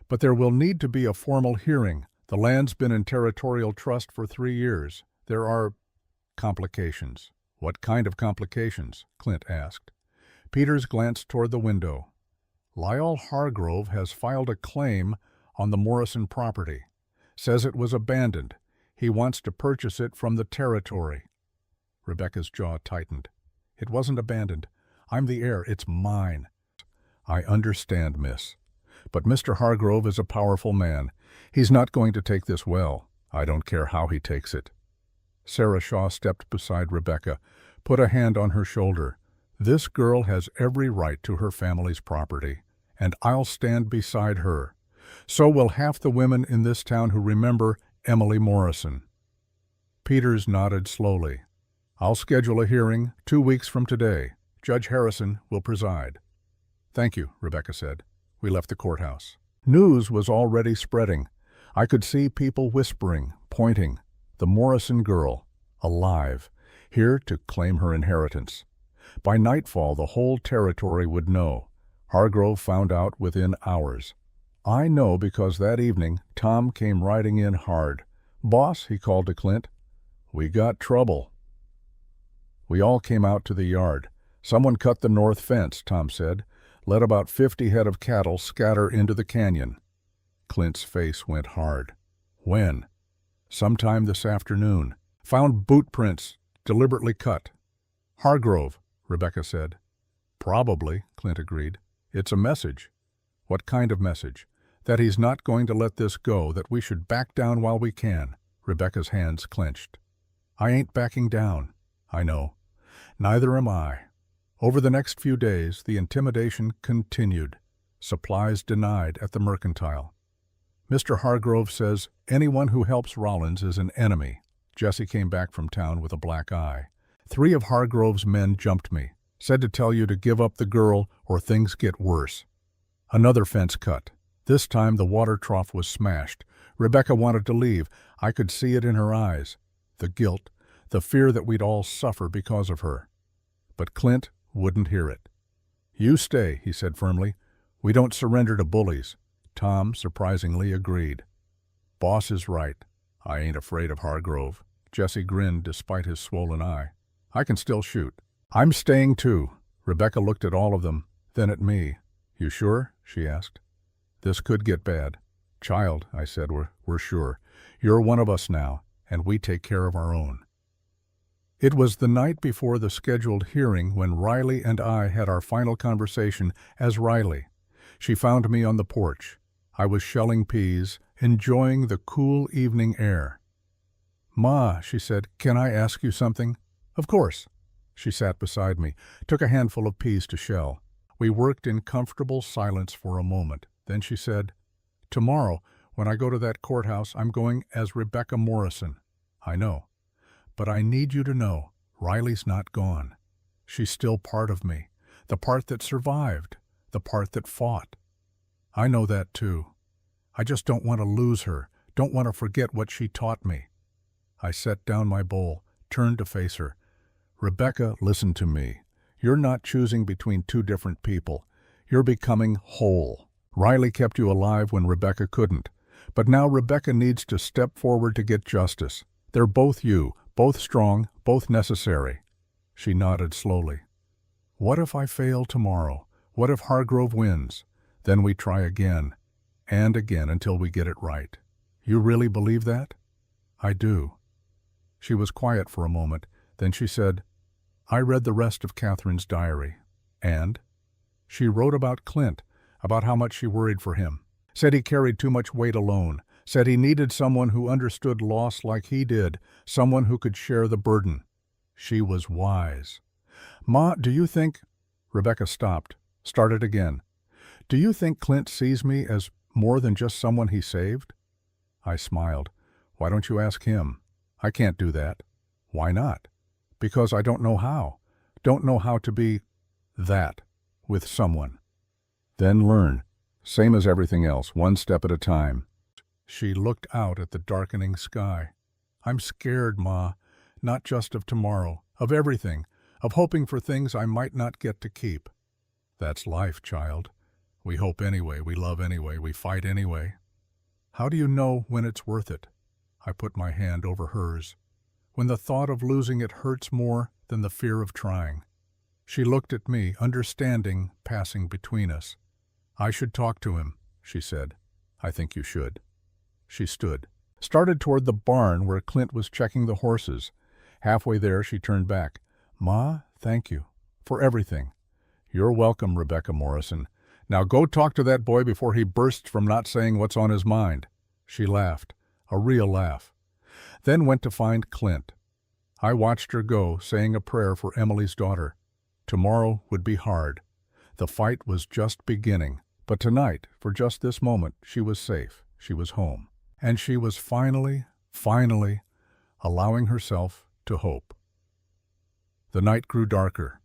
"But there will need to be a formal hearing. The land's been in territorial trust for 3 years. There are complications." "What kind of complications?" Clint asked. Peters glanced toward the window. "Lyle Hargrove has filed a claim on the Morrison property. Says it was abandoned. He wants to purchase it from the territory." Rebecca's jaw tightened. "It wasn't abandoned. I'm the heir. It's mine." "I understand, miss. But Mr. Hargrove is a powerful man. He's not going to take this well. I don't care how he takes it." Sarah Shaw stepped beside Rebecca, put a hand on her shoulder. "This girl has every right to her family's property, and I'll stand beside her. So will half the women in this town who remember Emily Morrison." Peters nodded slowly. "I'll schedule a hearing 2 weeks from today. Judge Harrison will preside." "Thank you," Rebecca said. We left the courthouse. News was already spreading. I could see people whispering, pointing. The Morrison girl, alive, here to claim her inheritance. By nightfall, the whole territory would know. Hargrove found out within hours. I know because that evening, Tom came riding in hard. "Boss," he called to Clint, "we got trouble." We all came out to the yard. "Someone cut the north fence," Tom said. "Let about 50 head of cattle scatter into the canyon." Clint's face went hard. "When?" "Sometime this afternoon. Found boot prints, deliberately cut." "Hargrove," Rebecca said. "Probably," Clint agreed. "It's a message." "What kind of message?" "That he's not going to let this go, that we should back down while we can." Rebecca's hands clenched. "I ain't backing down." "I know. Neither am I." Over the next few days, the intimidation continued. Supplies denied at the mercantile. Mr. Hargrove says anyone who helps Rollins is an enemy. Jesse came back from town with a black eye. 3 of Hargrove's men jumped me, said to tell you to give up the girl or things get worse. Another fence cut. This time the water trough was smashed. Rebecca wanted to leave. I could see it in her eyes. The guilt, the fear that we'd all suffer because of her. But Clint wouldn't hear it. "You stay," he said firmly. "We don't surrender to bullies." Tom surprisingly agreed. "Boss is right. I ain't afraid of Hargrove." Jesse grinned despite his swollen eye. "I can still shoot." "I'm staying too." Rebecca looked at all of them, then at me. "You sure?" she asked. "This could get bad." "Child," I said, we're sure. You're one of us now, and we take care of our own." It was the night before the scheduled hearing when Riley and I had our final conversation as Riley. She found me on the porch. I was shelling peas, enjoying the cool evening air. "Ma," she said, "can I ask you something?" "Of course." She sat beside me, took a handful of peas to shell. We worked in comfortable silence for a moment. Then she said, "Tomorrow, when I go to that courthouse, I'm going as Rebecca Morrison." "I know. But I need you to know, Riley's not gone. She's still part of me, the part that survived, the part that fought." "I know that too. I just don't want to lose her, don't want to forget what she taught me." I set down my bowl, turned to face her. "Rebecca, listen to me. You're not choosing between 2 different people. You're becoming whole. Riley kept you alive when Rebecca couldn't. But now Rebecca needs to step forward to get justice. They're both you, both strong, both necessary." She nodded slowly. "What if I fail tomorrow? What if Hargrove wins? Then we try again, and again until we get it right." "You really believe that?" "I do." She was quiet for a moment. Then she said, "I read the rest of Catherine's diary." "And?" "She wrote about Clint, about how much she worried for him. Said he carried too much weight alone. Said he needed someone who understood loss like he did, someone who could share the burden." She was wise. "Ma, do you think—" Rebecca stopped, started again. "Do you think Clint sees me as more than just someone he saved?" I smiled. "Why don't you ask him?" "I can't do that." "Why not?" "Because I don't know how. Don't know how to be that with someone." "Then learn. Same as everything else, one step at a time." She looked out at the darkening sky. "I'm scared, Ma, not just of tomorrow, of everything, of hoping for things I might not get to keep." "That's life, child. We hope anyway, we love anyway, we fight anyway." "How do you know when it's worth it?" I put my hand over hers. "When the thought of losing it hurts more than the fear of trying." She looked at me, understanding passing between us. "I should talk to him," she said. "I think you should." She stood, started toward the barn where Clint was checking the horses. Halfway there, she turned back. "Ma, thank you for everything." "You're welcome, Rebecca Morrison. Now go talk to that boy before he bursts from not saying what's on his mind." She laughed, a real laugh, then went to find Clint. I watched her go, saying a prayer for Emily's daughter. Tomorrow would be hard. The fight was just beginning, but tonight, for just this moment, she was safe, she was home, and she was finally allowing herself to hope. The night grew darker.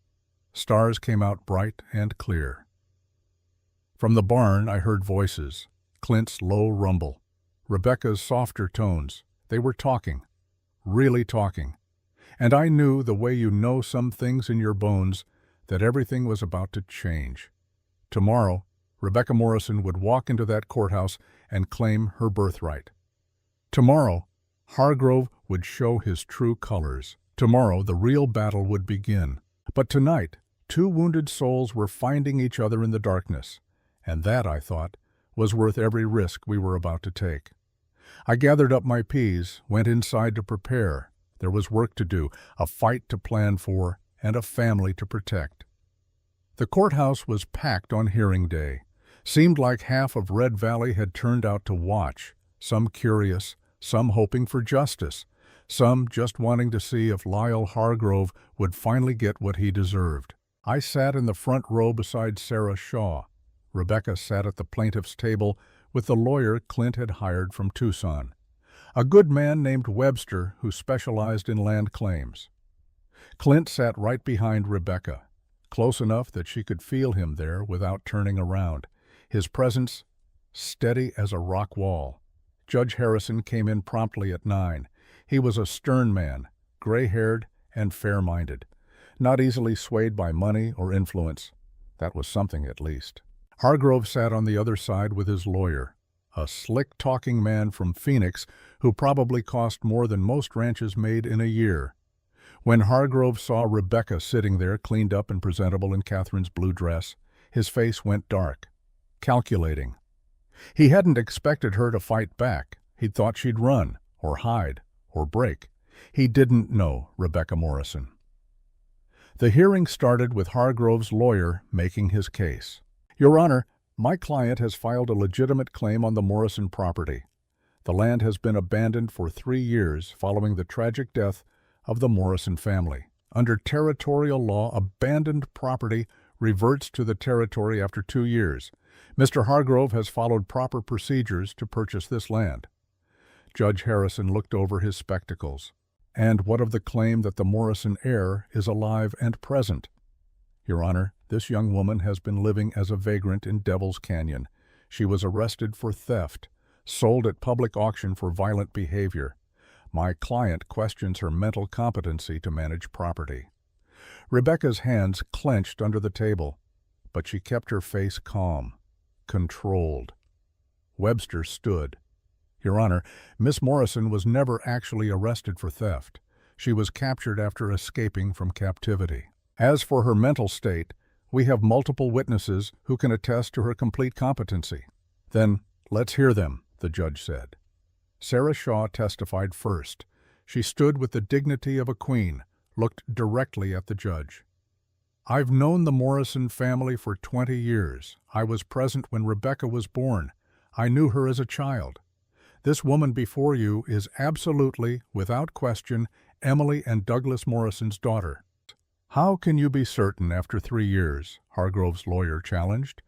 Stars came out bright and clear. From the barn I heard voices, Clint's low rumble, Rebecca's softer tones. They were talking, really talking. And I knew, the way you know some things in your bones, that everything was about to change. Tomorrow, Rebecca Morrison would walk into that courthouse and claim her birthright. Tomorrow, Hargrove would show his true colors. Tomorrow, the real battle would begin. But tonight, 2 wounded souls were finding each other in the darkness. And that, I thought, was worth every risk we were about to take. I gathered up my peas, went inside to prepare. There was work to do, a fight to plan for, and a family to protect. The courthouse was packed on hearing day. Seemed like half of Red Valley had turned out to watch, some curious, some hoping for justice, some just wanting to see if Lyle Hargrove would finally get what he deserved. I sat in the front row beside Sarah Shaw. Rebecca sat at the plaintiff's table with the lawyer Clint had hired from Tucson, a good man named Webster who specialized in land claims. Clint sat right behind Rebecca, close enough that she could feel him there without turning around, his presence steady as a rock wall. Judge Harrison came in promptly at 9. He was a stern man, gray-haired and fair-minded, not easily swayed by money or influence. That was something, at least. Hargrove sat on the other side with his lawyer, a slick-talking man from Phoenix who probably cost more than most ranches made in a year. When Hargrove saw Rebecca sitting there cleaned up and presentable in Catherine's blue dress, his face went dark, calculating. He hadn't expected her to fight back. He'd thought she'd run, or hide, or break. He didn't know Rebecca Morrison. The hearing started with Hargrove's lawyer making his case. Your Honor, my client has filed a legitimate claim on the Morrison property. The land has been abandoned for 3 years following the tragic death of the Morrison family. Under territorial law, abandoned property reverts to the territory after 2 years. Mr. Hargrove has followed proper procedures to purchase this land. Judge Harrison looked over his spectacles. And what of the claim that the Morrison heir is alive and present? Your Honor, this young woman has been living as a vagrant in Devil's Canyon. She was arrested for theft, sold at public auction for violent behavior. My client questions her mental competency to manage property. Rebecca's hands clenched under the table, but she kept her face calm, controlled. Webster stood. Your Honor, Miss Morrison was never actually arrested for theft. She was captured after escaping from captivity. As for her mental state, we have multiple witnesses who can attest to her complete competency. Then let's hear them, the judge said. Sarah Shaw testified first. She stood with the dignity of a queen, looked directly at the judge. I've known the Morrison family for 20 years. I was present when Rebecca was born. I knew her as a child. This woman before you is absolutely, without question, Emily and Douglas Morrison's daughter. How can you be certain after 3 years? Hargrove's lawyer challenged.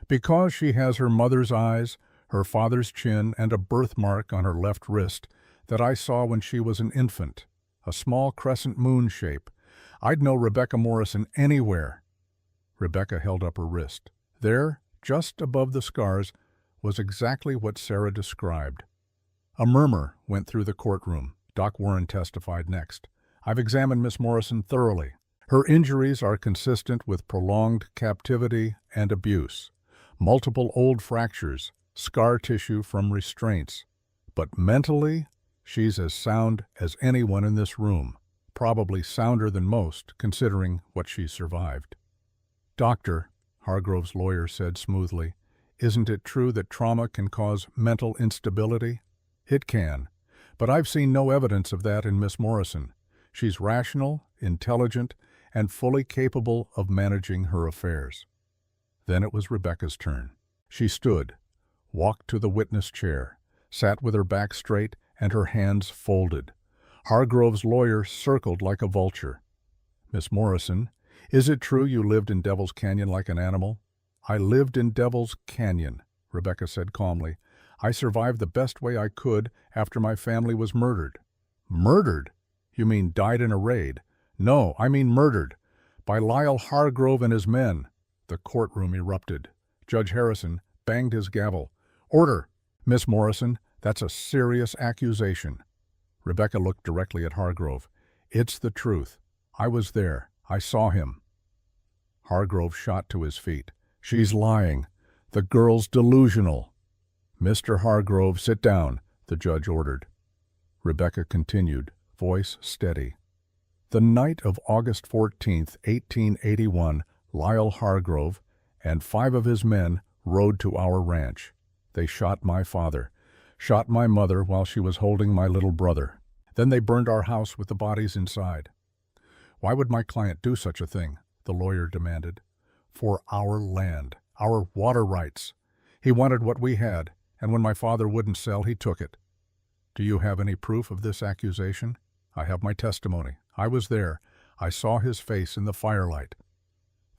Because she has her mother's eyes, her father's chin, and a birthmark on her left wrist that I saw when she was an infant, a small crescent moon shape. I'd know Rebecca Morrison anywhere. Rebecca held up her wrist. There, just above the scars, was exactly what Sarah described. A murmur went through the courtroom. Doc Warren testified next. I've examined Miss Morrison thoroughly. Her injuries are consistent with prolonged captivity and abuse, multiple old fractures, scar tissue from restraints. But mentally, she's as sound as anyone in this room, probably sounder than most, considering what she survived. Doctor, Hargrove's lawyer said smoothly, isn't it true that trauma can cause mental instability? It can, but I've seen no evidence of that in Miss Morrison. She's rational, intelligent, and fully capable of managing her affairs. Then it was Rebecca's turn. She stood, walked to the witness chair, sat with her back straight and her hands folded. Hargrove's lawyer circled like a vulture. Miss Morrison, is it true you lived in Devil's Canyon like an animal? I lived in Devil's Canyon, Rebecca said calmly. I survived the best way I could after my family was murdered. Murdered? You mean died in a raid? No, I mean murdered. By Lyle Hargrove and his men. The courtroom erupted. Judge Harrison banged his gavel. Order! Miss Morrison, that's a serious accusation. Rebecca looked directly at Hargrove. It's the truth. I was there. I saw him. Hargrove shot to his feet. She's lying. The girl's delusional. Mr. Hargrove, sit down, the judge ordered. Rebecca continued, voice steady. The night of August 14th, 1881, Lyle Hargrove and 5 of his men rode to our ranch. They shot my father, shot my mother while she was holding my little brother. Then they burned our house with the bodies inside. Why would my client do such a thing? The lawyer demanded. For our land, our water rights. He wanted what we had, and when my father wouldn't sell, he took it. Do you have any proof of this accusation? I have my testimony. I was there. I saw his face in the firelight.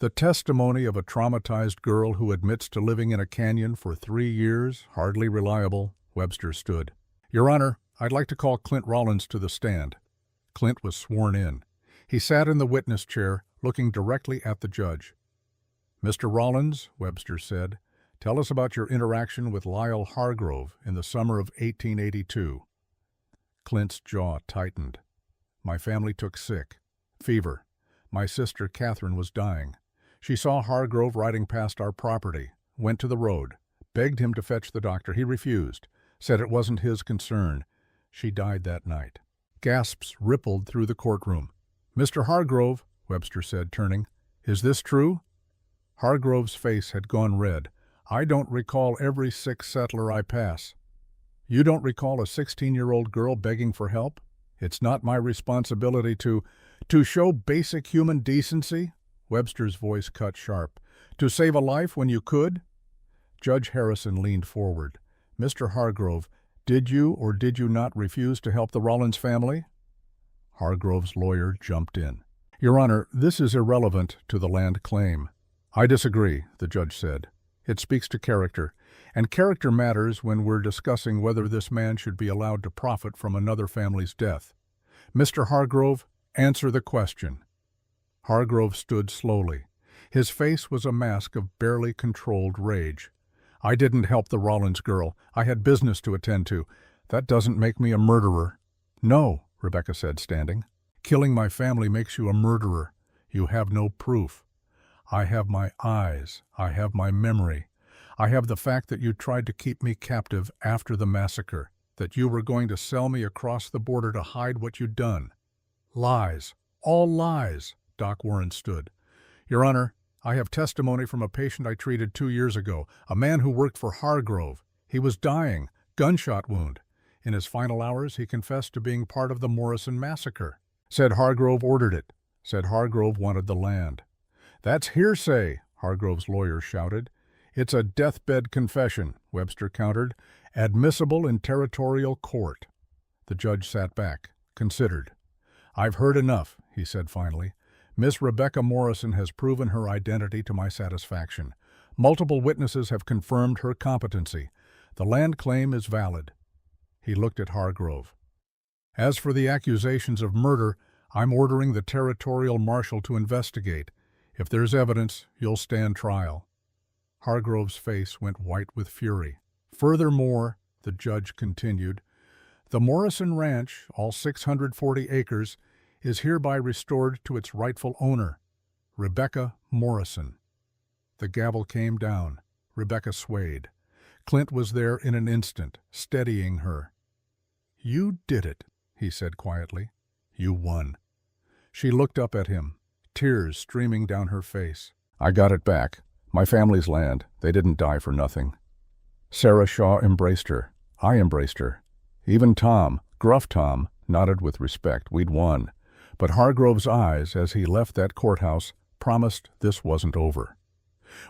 The testimony of a traumatized girl who admits to living in a canyon for 3 years, hardly reliable, Webster stood. Your Honor, I'd like to call Clint Rollins to the stand. Clint was sworn in. He sat in the witness chair, looking directly at the judge. Mr. Rollins, Webster said, tell us about your interaction with Lyle Hargrove in the summer of 1882. Clint's jaw tightened. My family took sick. Fever. My sister Catherine was dying. She saw Hargrove riding past our property, went to the road, begged him to fetch the doctor. He refused, said it wasn't his concern. She died that night. Gasps rippled through the courtroom. Mr. Hargrove, Webster said, turning, is this true? Hargrove's face had gone red. I don't recall every sick settler I pass. You don't recall a 16-year-old girl begging for help? It's not my responsibility to show basic human decency? Webster's voice cut sharp. To save a life when you could? Judge Harrison leaned forward. Mr. Hargrove, did you or did you not refuse to help the Rollins family? Hargrove's lawyer jumped in. Your Honor, this is irrelevant to the land claim. I disagree, the judge said. It speaks to character, and character matters when we're discussing whether this man should be allowed to profit from another family's death. Mr. Hargrove, answer the question. Hargrove stood slowly. His face was a mask of barely controlled rage. I didn't help the Rollins girl. I had business to attend to. That doesn't make me a murderer. No, Rebecca said, standing. Killing my family makes you a murderer. You have no proof. I have my eyes. I have my memory. I have the fact that you tried to keep me captive after the massacre, that you were going to sell me across the border to hide what you'd done. Lies. All lies. Doc Warren stood. Your Honor, I have testimony from a patient I treated 2 years ago, a man who worked for Hargrove. He was dying, gunshot wound. In his final hours, he confessed to being part of the Morrison massacre. Said Hargrove ordered it. Said Hargrove wanted the land. That's hearsay, Hargrove's lawyer shouted. It's a deathbed confession, Webster countered, admissible in territorial court. The judge sat back, considered. I've heard enough, he said finally. Miss Rebecca Morrison has proven her identity to my satisfaction. Multiple witnesses have confirmed her competency. The land claim is valid. He looked at Hargrove. As for the accusations of murder, I'm ordering the territorial marshal to investigate. If there's evidence, you'll stand trial. Hargrove's face went white with fury. Furthermore, the judge continued, the Morrison Ranch, all 640 acres, is hereby restored to its rightful owner, Rebecca Morrison. The gavel came down. Rebecca swayed. Clint was there in an instant, steadying her. You did it, he said quietly. You won. She looked up at him, tears streaming down her face. I got it back. My family's land. They didn't die for nothing. Sarah Shaw embraced her. I embraced her. Even Tom, gruff Tom, nodded with respect. We'd won. But Hargrove's eyes, as he left that courthouse, promised this wasn't over.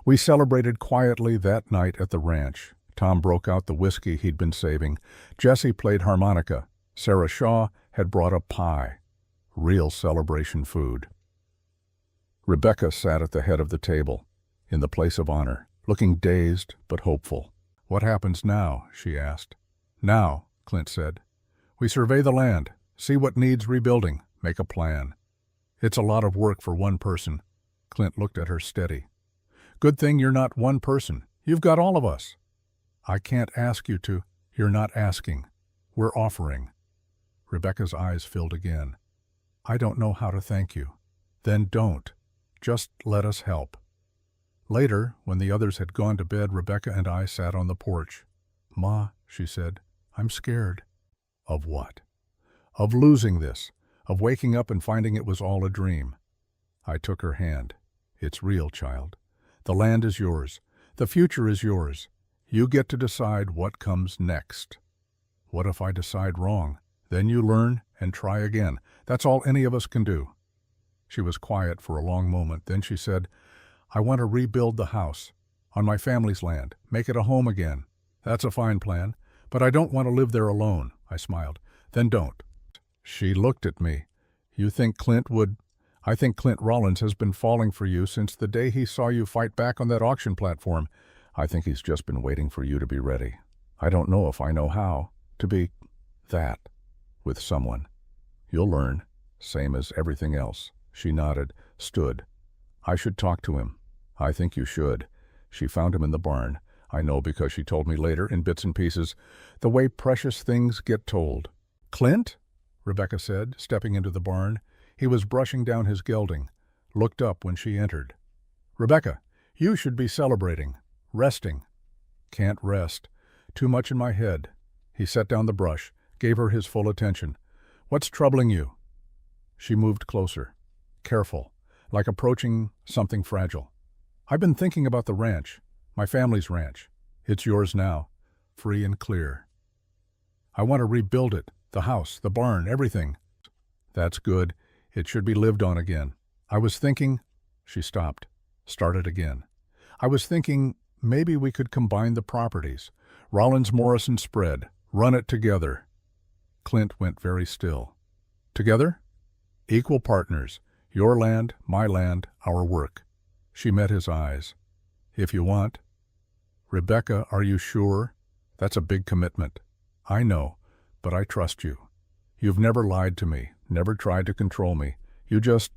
We celebrated quietly that night at the ranch. Tom broke out the whiskey he'd been saving. Jessie played harmonica. Sarah Shaw had brought a pie. Real celebration food. Rebecca sat at the head of the table, in the place of honor, looking dazed but hopeful. What happens now? She asked. Now, Clint said. We survey the land, see what needs rebuilding, make a plan. It's a lot of work for one person. Clint looked at her steady. Good thing you're not one person. You've got all of us. I can't ask you to. You're not asking. We're offering. Rebecca's eyes filled again. I don't know how to thank you. Then don't. Just let us help. Later, when the others had gone to bed, Rebecca and I sat on the porch. Ma, she said, I'm scared. Of what? Of losing this, of waking up and finding it was all a dream. I took her hand. It's real, child. The land is yours. The future is yours. You get to decide what comes next. What if I decide wrong? Then you learn and try again. That's all any of us can do. She was quiet for a long moment. Then she said, I want to rebuild the house on my family's land, make it a home again. That's a fine plan, but I don't want to live there alone. I smiled. Then don't. She looked at me. You think Clint would? I think Clint Rollins has been falling for you since the day he saw you fight back on that auction platform. I think he's just been waiting for you to be ready. I don't know if I know how to be that with someone. You'll learn, same as everything else. She nodded, stood. I should talk to him. I think you should. She found him in the barn. I know because she told me later in bits and pieces, the way precious things get told. Clint? Rebecca said, stepping into the barn. He was brushing down his gelding, looked up when she entered. Rebecca, you should be celebrating, resting. Can't rest. Too much in my head. He set down the brush, gave her his full attention. What's troubling you? She moved closer, careful, like approaching something fragile. I've been thinking about the ranch, my family's ranch. It's yours now, free and clear. I want to rebuild it, the house, the barn, everything. That's good. It should be lived on again. I was thinking, she stopped, started again. I was thinking maybe we could combine the properties. Rollins-Morrison spread, run it together. Clint went very still. Together? Equal partners. Your land, my land, our work. She met his eyes. If you want. Rebecca, are you sure? That's a big commitment. I know, but I trust you. You've never lied to me, never tried to control me. You just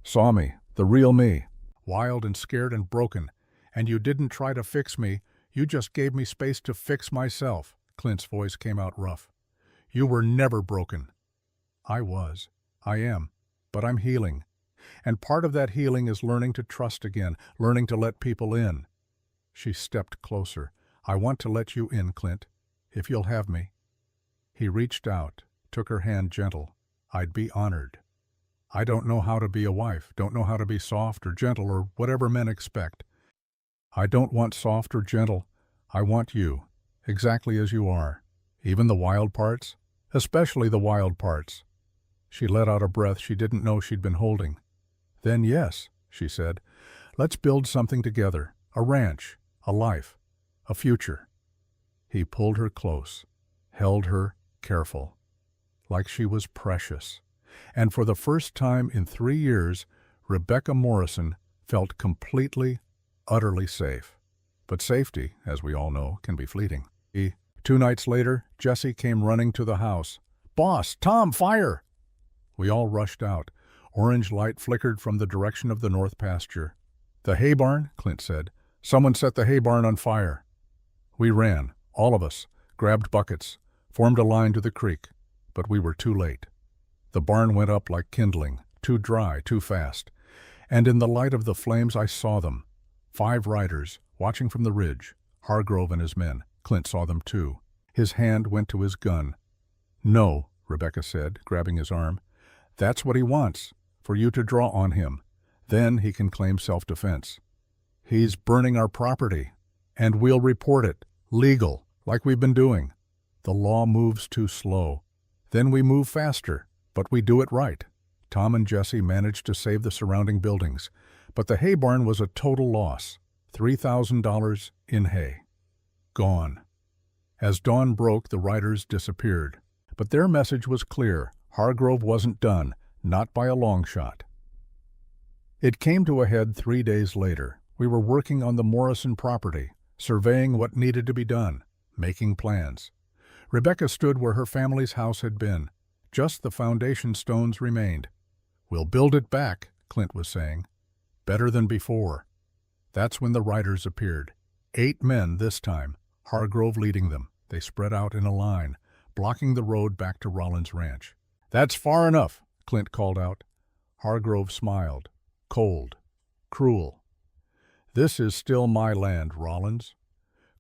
saw me, the real me, wild and scared and broken. And you didn't try to fix me, you just gave me space to fix myself. Clint's voice came out rough. You were never broken. I was. I am. But I'm healing. And part of that healing is learning to trust again, learning to let people in. She stepped closer. I want to let you in, Clint, if you'll have me. He reached out, took her hand gentle. I'd be honored. I don't know how to be a wife, don't know how to be soft or gentle or whatever men expect. I don't want soft or gentle. I want you, exactly as you are. Even the wild parts, especially the wild parts. She let out a breath she didn't know she'd been holding. Then yes, she said, let's build something together, a ranch, a life, a future. He pulled her close, held her careful, like she was precious. And for the first time in 3 years, Rebecca Morrison felt completely, utterly safe. But safety, as we all know, can be fleeting. 2 nights later, Jesse came running to the house. Boss, Tom, fire! We all rushed out. Orange light flickered from the direction of the north pasture. The hay barn, Clint said. Someone set the hay barn on fire. We ran, all of us, grabbed buckets, formed a line to the creek, but we were too late. The barn went up like kindling, too dry, too fast. And in the light of the flames I saw them. 5 riders, watching from the ridge, Hargrove and his men. Clint saw them too. His hand went to his gun. No, Rebecca said, grabbing his arm. That's what he wants, for you to draw on him. Then he can claim self-defense. He's burning our property, and we'll report it, legal, like we've been doing. The law moves too slow. Then we move faster, but we do it right. Tom and Jesse managed to save the surrounding buildings, but the hay barn was a total loss. $3,000 in hay. Gone. As dawn broke, the riders disappeared. But their message was clear. Hargrove wasn't done, not by a long shot. It came to a head 3 days later. We were working on the Morrison property, surveying what needed to be done, making plans. Rebecca stood where her family's house had been. Just the foundation stones remained. We'll build it back, Clint was saying. Better than before. That's when the riders appeared. 8 men this time, Hargrove leading them. They spread out in a line, blocking the road back to Rollins Ranch. That's far enough, Clint called out. Hargrove smiled. Cold. Cruel. This is still my land, Rollins.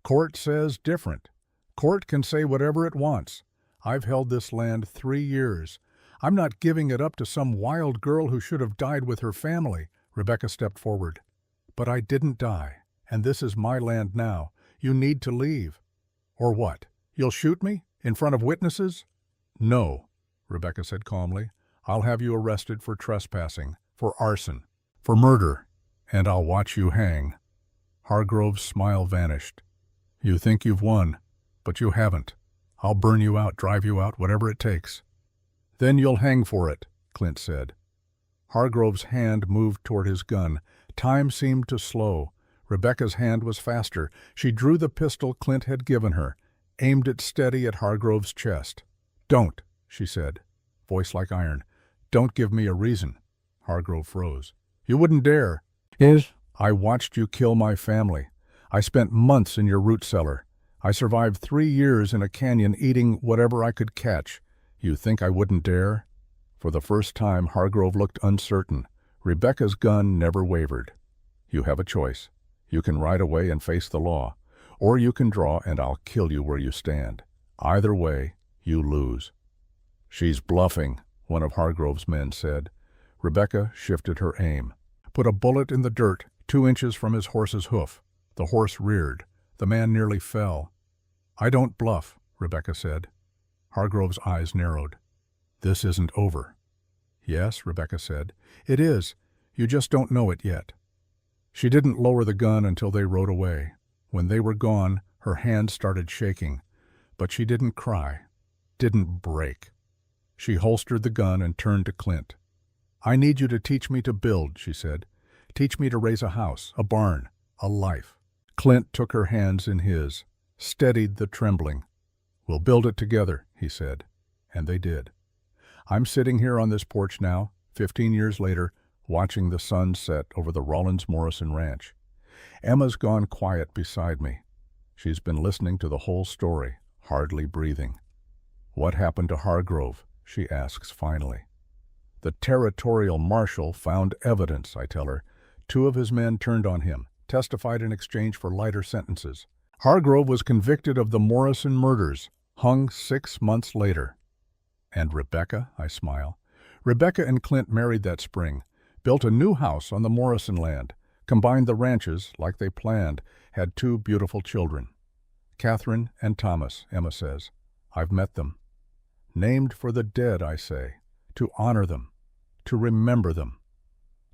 Court says different. Court can say whatever it wants. I've held this land 3 years. I'm not giving it up to some wild girl who should have died with her family. Rebecca stepped forward. But I didn't die, and this is my land now. You need to leave. Or what? You'll shoot me? In front of witnesses? No, Rebecca said calmly. I'll have you arrested for trespassing, for arson, for murder, and I'll watch you hang. Hargrove's smile vanished. You think you've won, but you haven't. I'll burn you out, drive you out, whatever it takes. Then you'll hang for it, Clint said. Hargrove's hand moved toward his gun. Time seemed to slow. Rebecca's hand was faster. She drew the pistol Clint had given her, aimed it steady at Hargrove's chest. "Don't," she said, voice like iron. "Don't give me a reason." Hargrove froze. "You wouldn't dare." "I watched you kill my family. I spent months in your root cellar. I survived 3 years in a canyon eating whatever I could catch. You think I wouldn't dare?" For the first time, Hargrove looked uncertain. Rebecca's gun never wavered. "You have a choice. You can ride away and face the law, or you can draw and I'll kill you where you stand. Either way, you lose." "She's bluffing," one of Hargrove's men said. Rebecca shifted her aim. Put a bullet in the dirt 2 inches from his horse's hoof. The horse reared. The man nearly fell. "I don't bluff," Rebecca said. Hargrove's eyes narrowed. "This isn't over." "Yes," Rebecca said. "It is. You just don't know it yet." She didn't lower the gun until they rode away. When they were gone, her hand started shaking. But she didn't cry, didn't break. She holstered the gun and turned to Clint. "I need you to teach me to build," she said. "Teach me to raise a house, a barn, a life." Clint took her hands in his, steadied the trembling. "We'll build it together," he said. And they did. I'm sitting here on this porch now, 15 years later, watching the sun set over the Rollins Morrison Ranch. Emma's gone quiet beside me. She's been listening to the whole story, hardly breathing. "What happened to Hargrove?" she asks finally. "The territorial marshal found evidence," I tell her. 2 of his men turned on him, testified in exchange for lighter sentences. Hargrove was convicted of the Morrison murders, hung 6 months later. "And Rebecca?" I smile. "Rebecca and Clint married that spring, built a new house on the Morrison land, combined the ranches like they planned, had 2 beautiful children. Catherine and Thomas," Emma says. "I've met them. Named for the dead," I say, "to honor them, to remember them,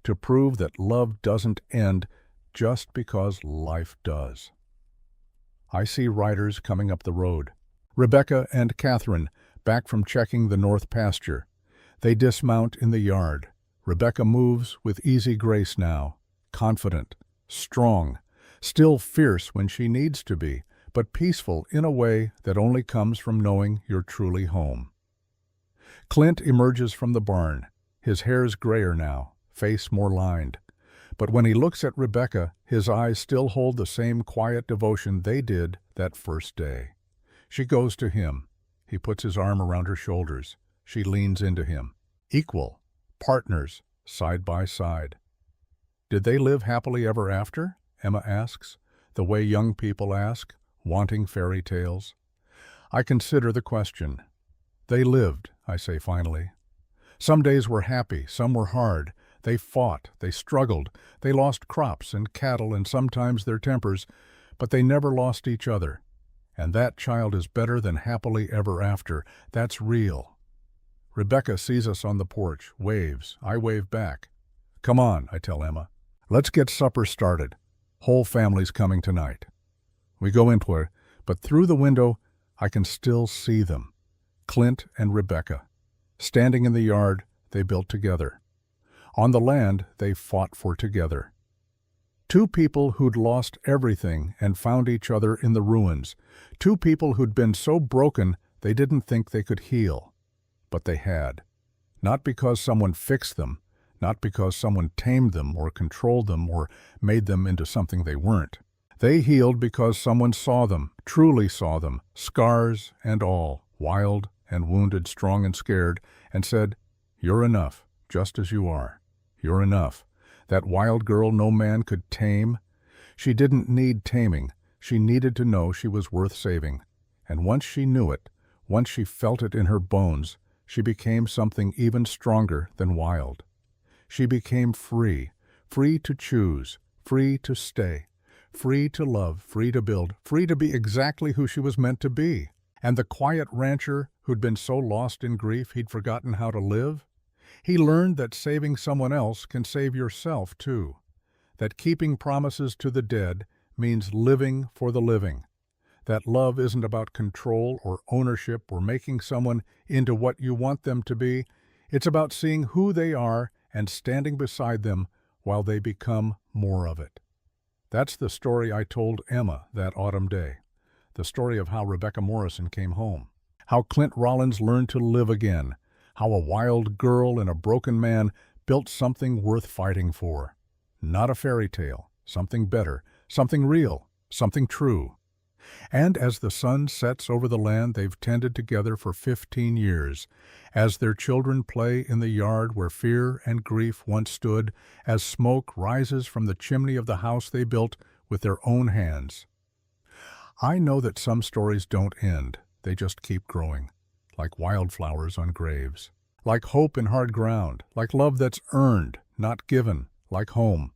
to prove that love doesn't end just because life does." I see riders coming up the road. Rebecca and Catherine, back from checking the north pasture. They dismount in the yard. Rebecca moves with easy grace now, confident, strong, still fierce when she needs to be, but peaceful in a way that only comes from knowing you're truly home. Clint emerges from the barn. His hair's grayer now, face more lined. But when he looks at Rebecca, his eyes still hold the same quiet devotion they did that first day. She goes to him. He puts his arm around her shoulders. She leans into him. Equal, partners, side by side. "Did they live happily ever after?" Emma asks, the way young people ask, wanting fairy tales. I consider the question. "They lived," I say finally. "Some days were happy, some were hard. They fought, they struggled, they lost crops and cattle and sometimes their tempers, but they never lost each other. And that child is better than happily ever after. That's real." Rebecca sees us on the porch, waves. I wave back. "Come on," I tell Emma. "Let's get supper started. Whole family's coming tonight." We go into her, but through the window I can still see them. Clint and Rebecca. Standing in the yard they built together. On the land they fought for together. 2 people who'd lost everything and found each other in the ruins. 2 people who'd been so broken they didn't think they could heal. But they had. Not because someone fixed them, not because someone tamed them or controlled them or made them into something they weren't. They healed because someone saw them, truly saw them, scars and all, wild and wounded, strong and scared, and said, "You're enough, just as you are. You're enough. That wild girl no man could tame. She didn't need taming. She needed to know she was worth saving. And once she knew it, once she felt it in her bones, she became something even stronger than wild. She became free, free to choose, free to stay, free to love, free to build, free to be exactly who she was meant to be. And the quiet rancher who'd been so lost in grief he'd forgotten how to live, he learned that saving someone else can save yourself too. That keeping promises to the dead means living for the living. That love isn't about control or ownership or making someone into what you want them to be. It's about seeing who they are and standing beside them while they become more of it. That's the story I told Emma that autumn day. The story of how Rebecca Morrison came home. How Clint Rollins learned to live again. How a wild girl and a broken man built something worth fighting for. Not a fairy tale, something better, something real, something true. And as the sun sets over the land they've tended together for 15 years, as their children play in the yard where fear and grief once stood, as smoke rises from the chimney of the house they built with their own hands, I know that some stories don't end, they just keep growing, like wildflowers on graves, like hope in hard ground, like love that's earned, not given, like home.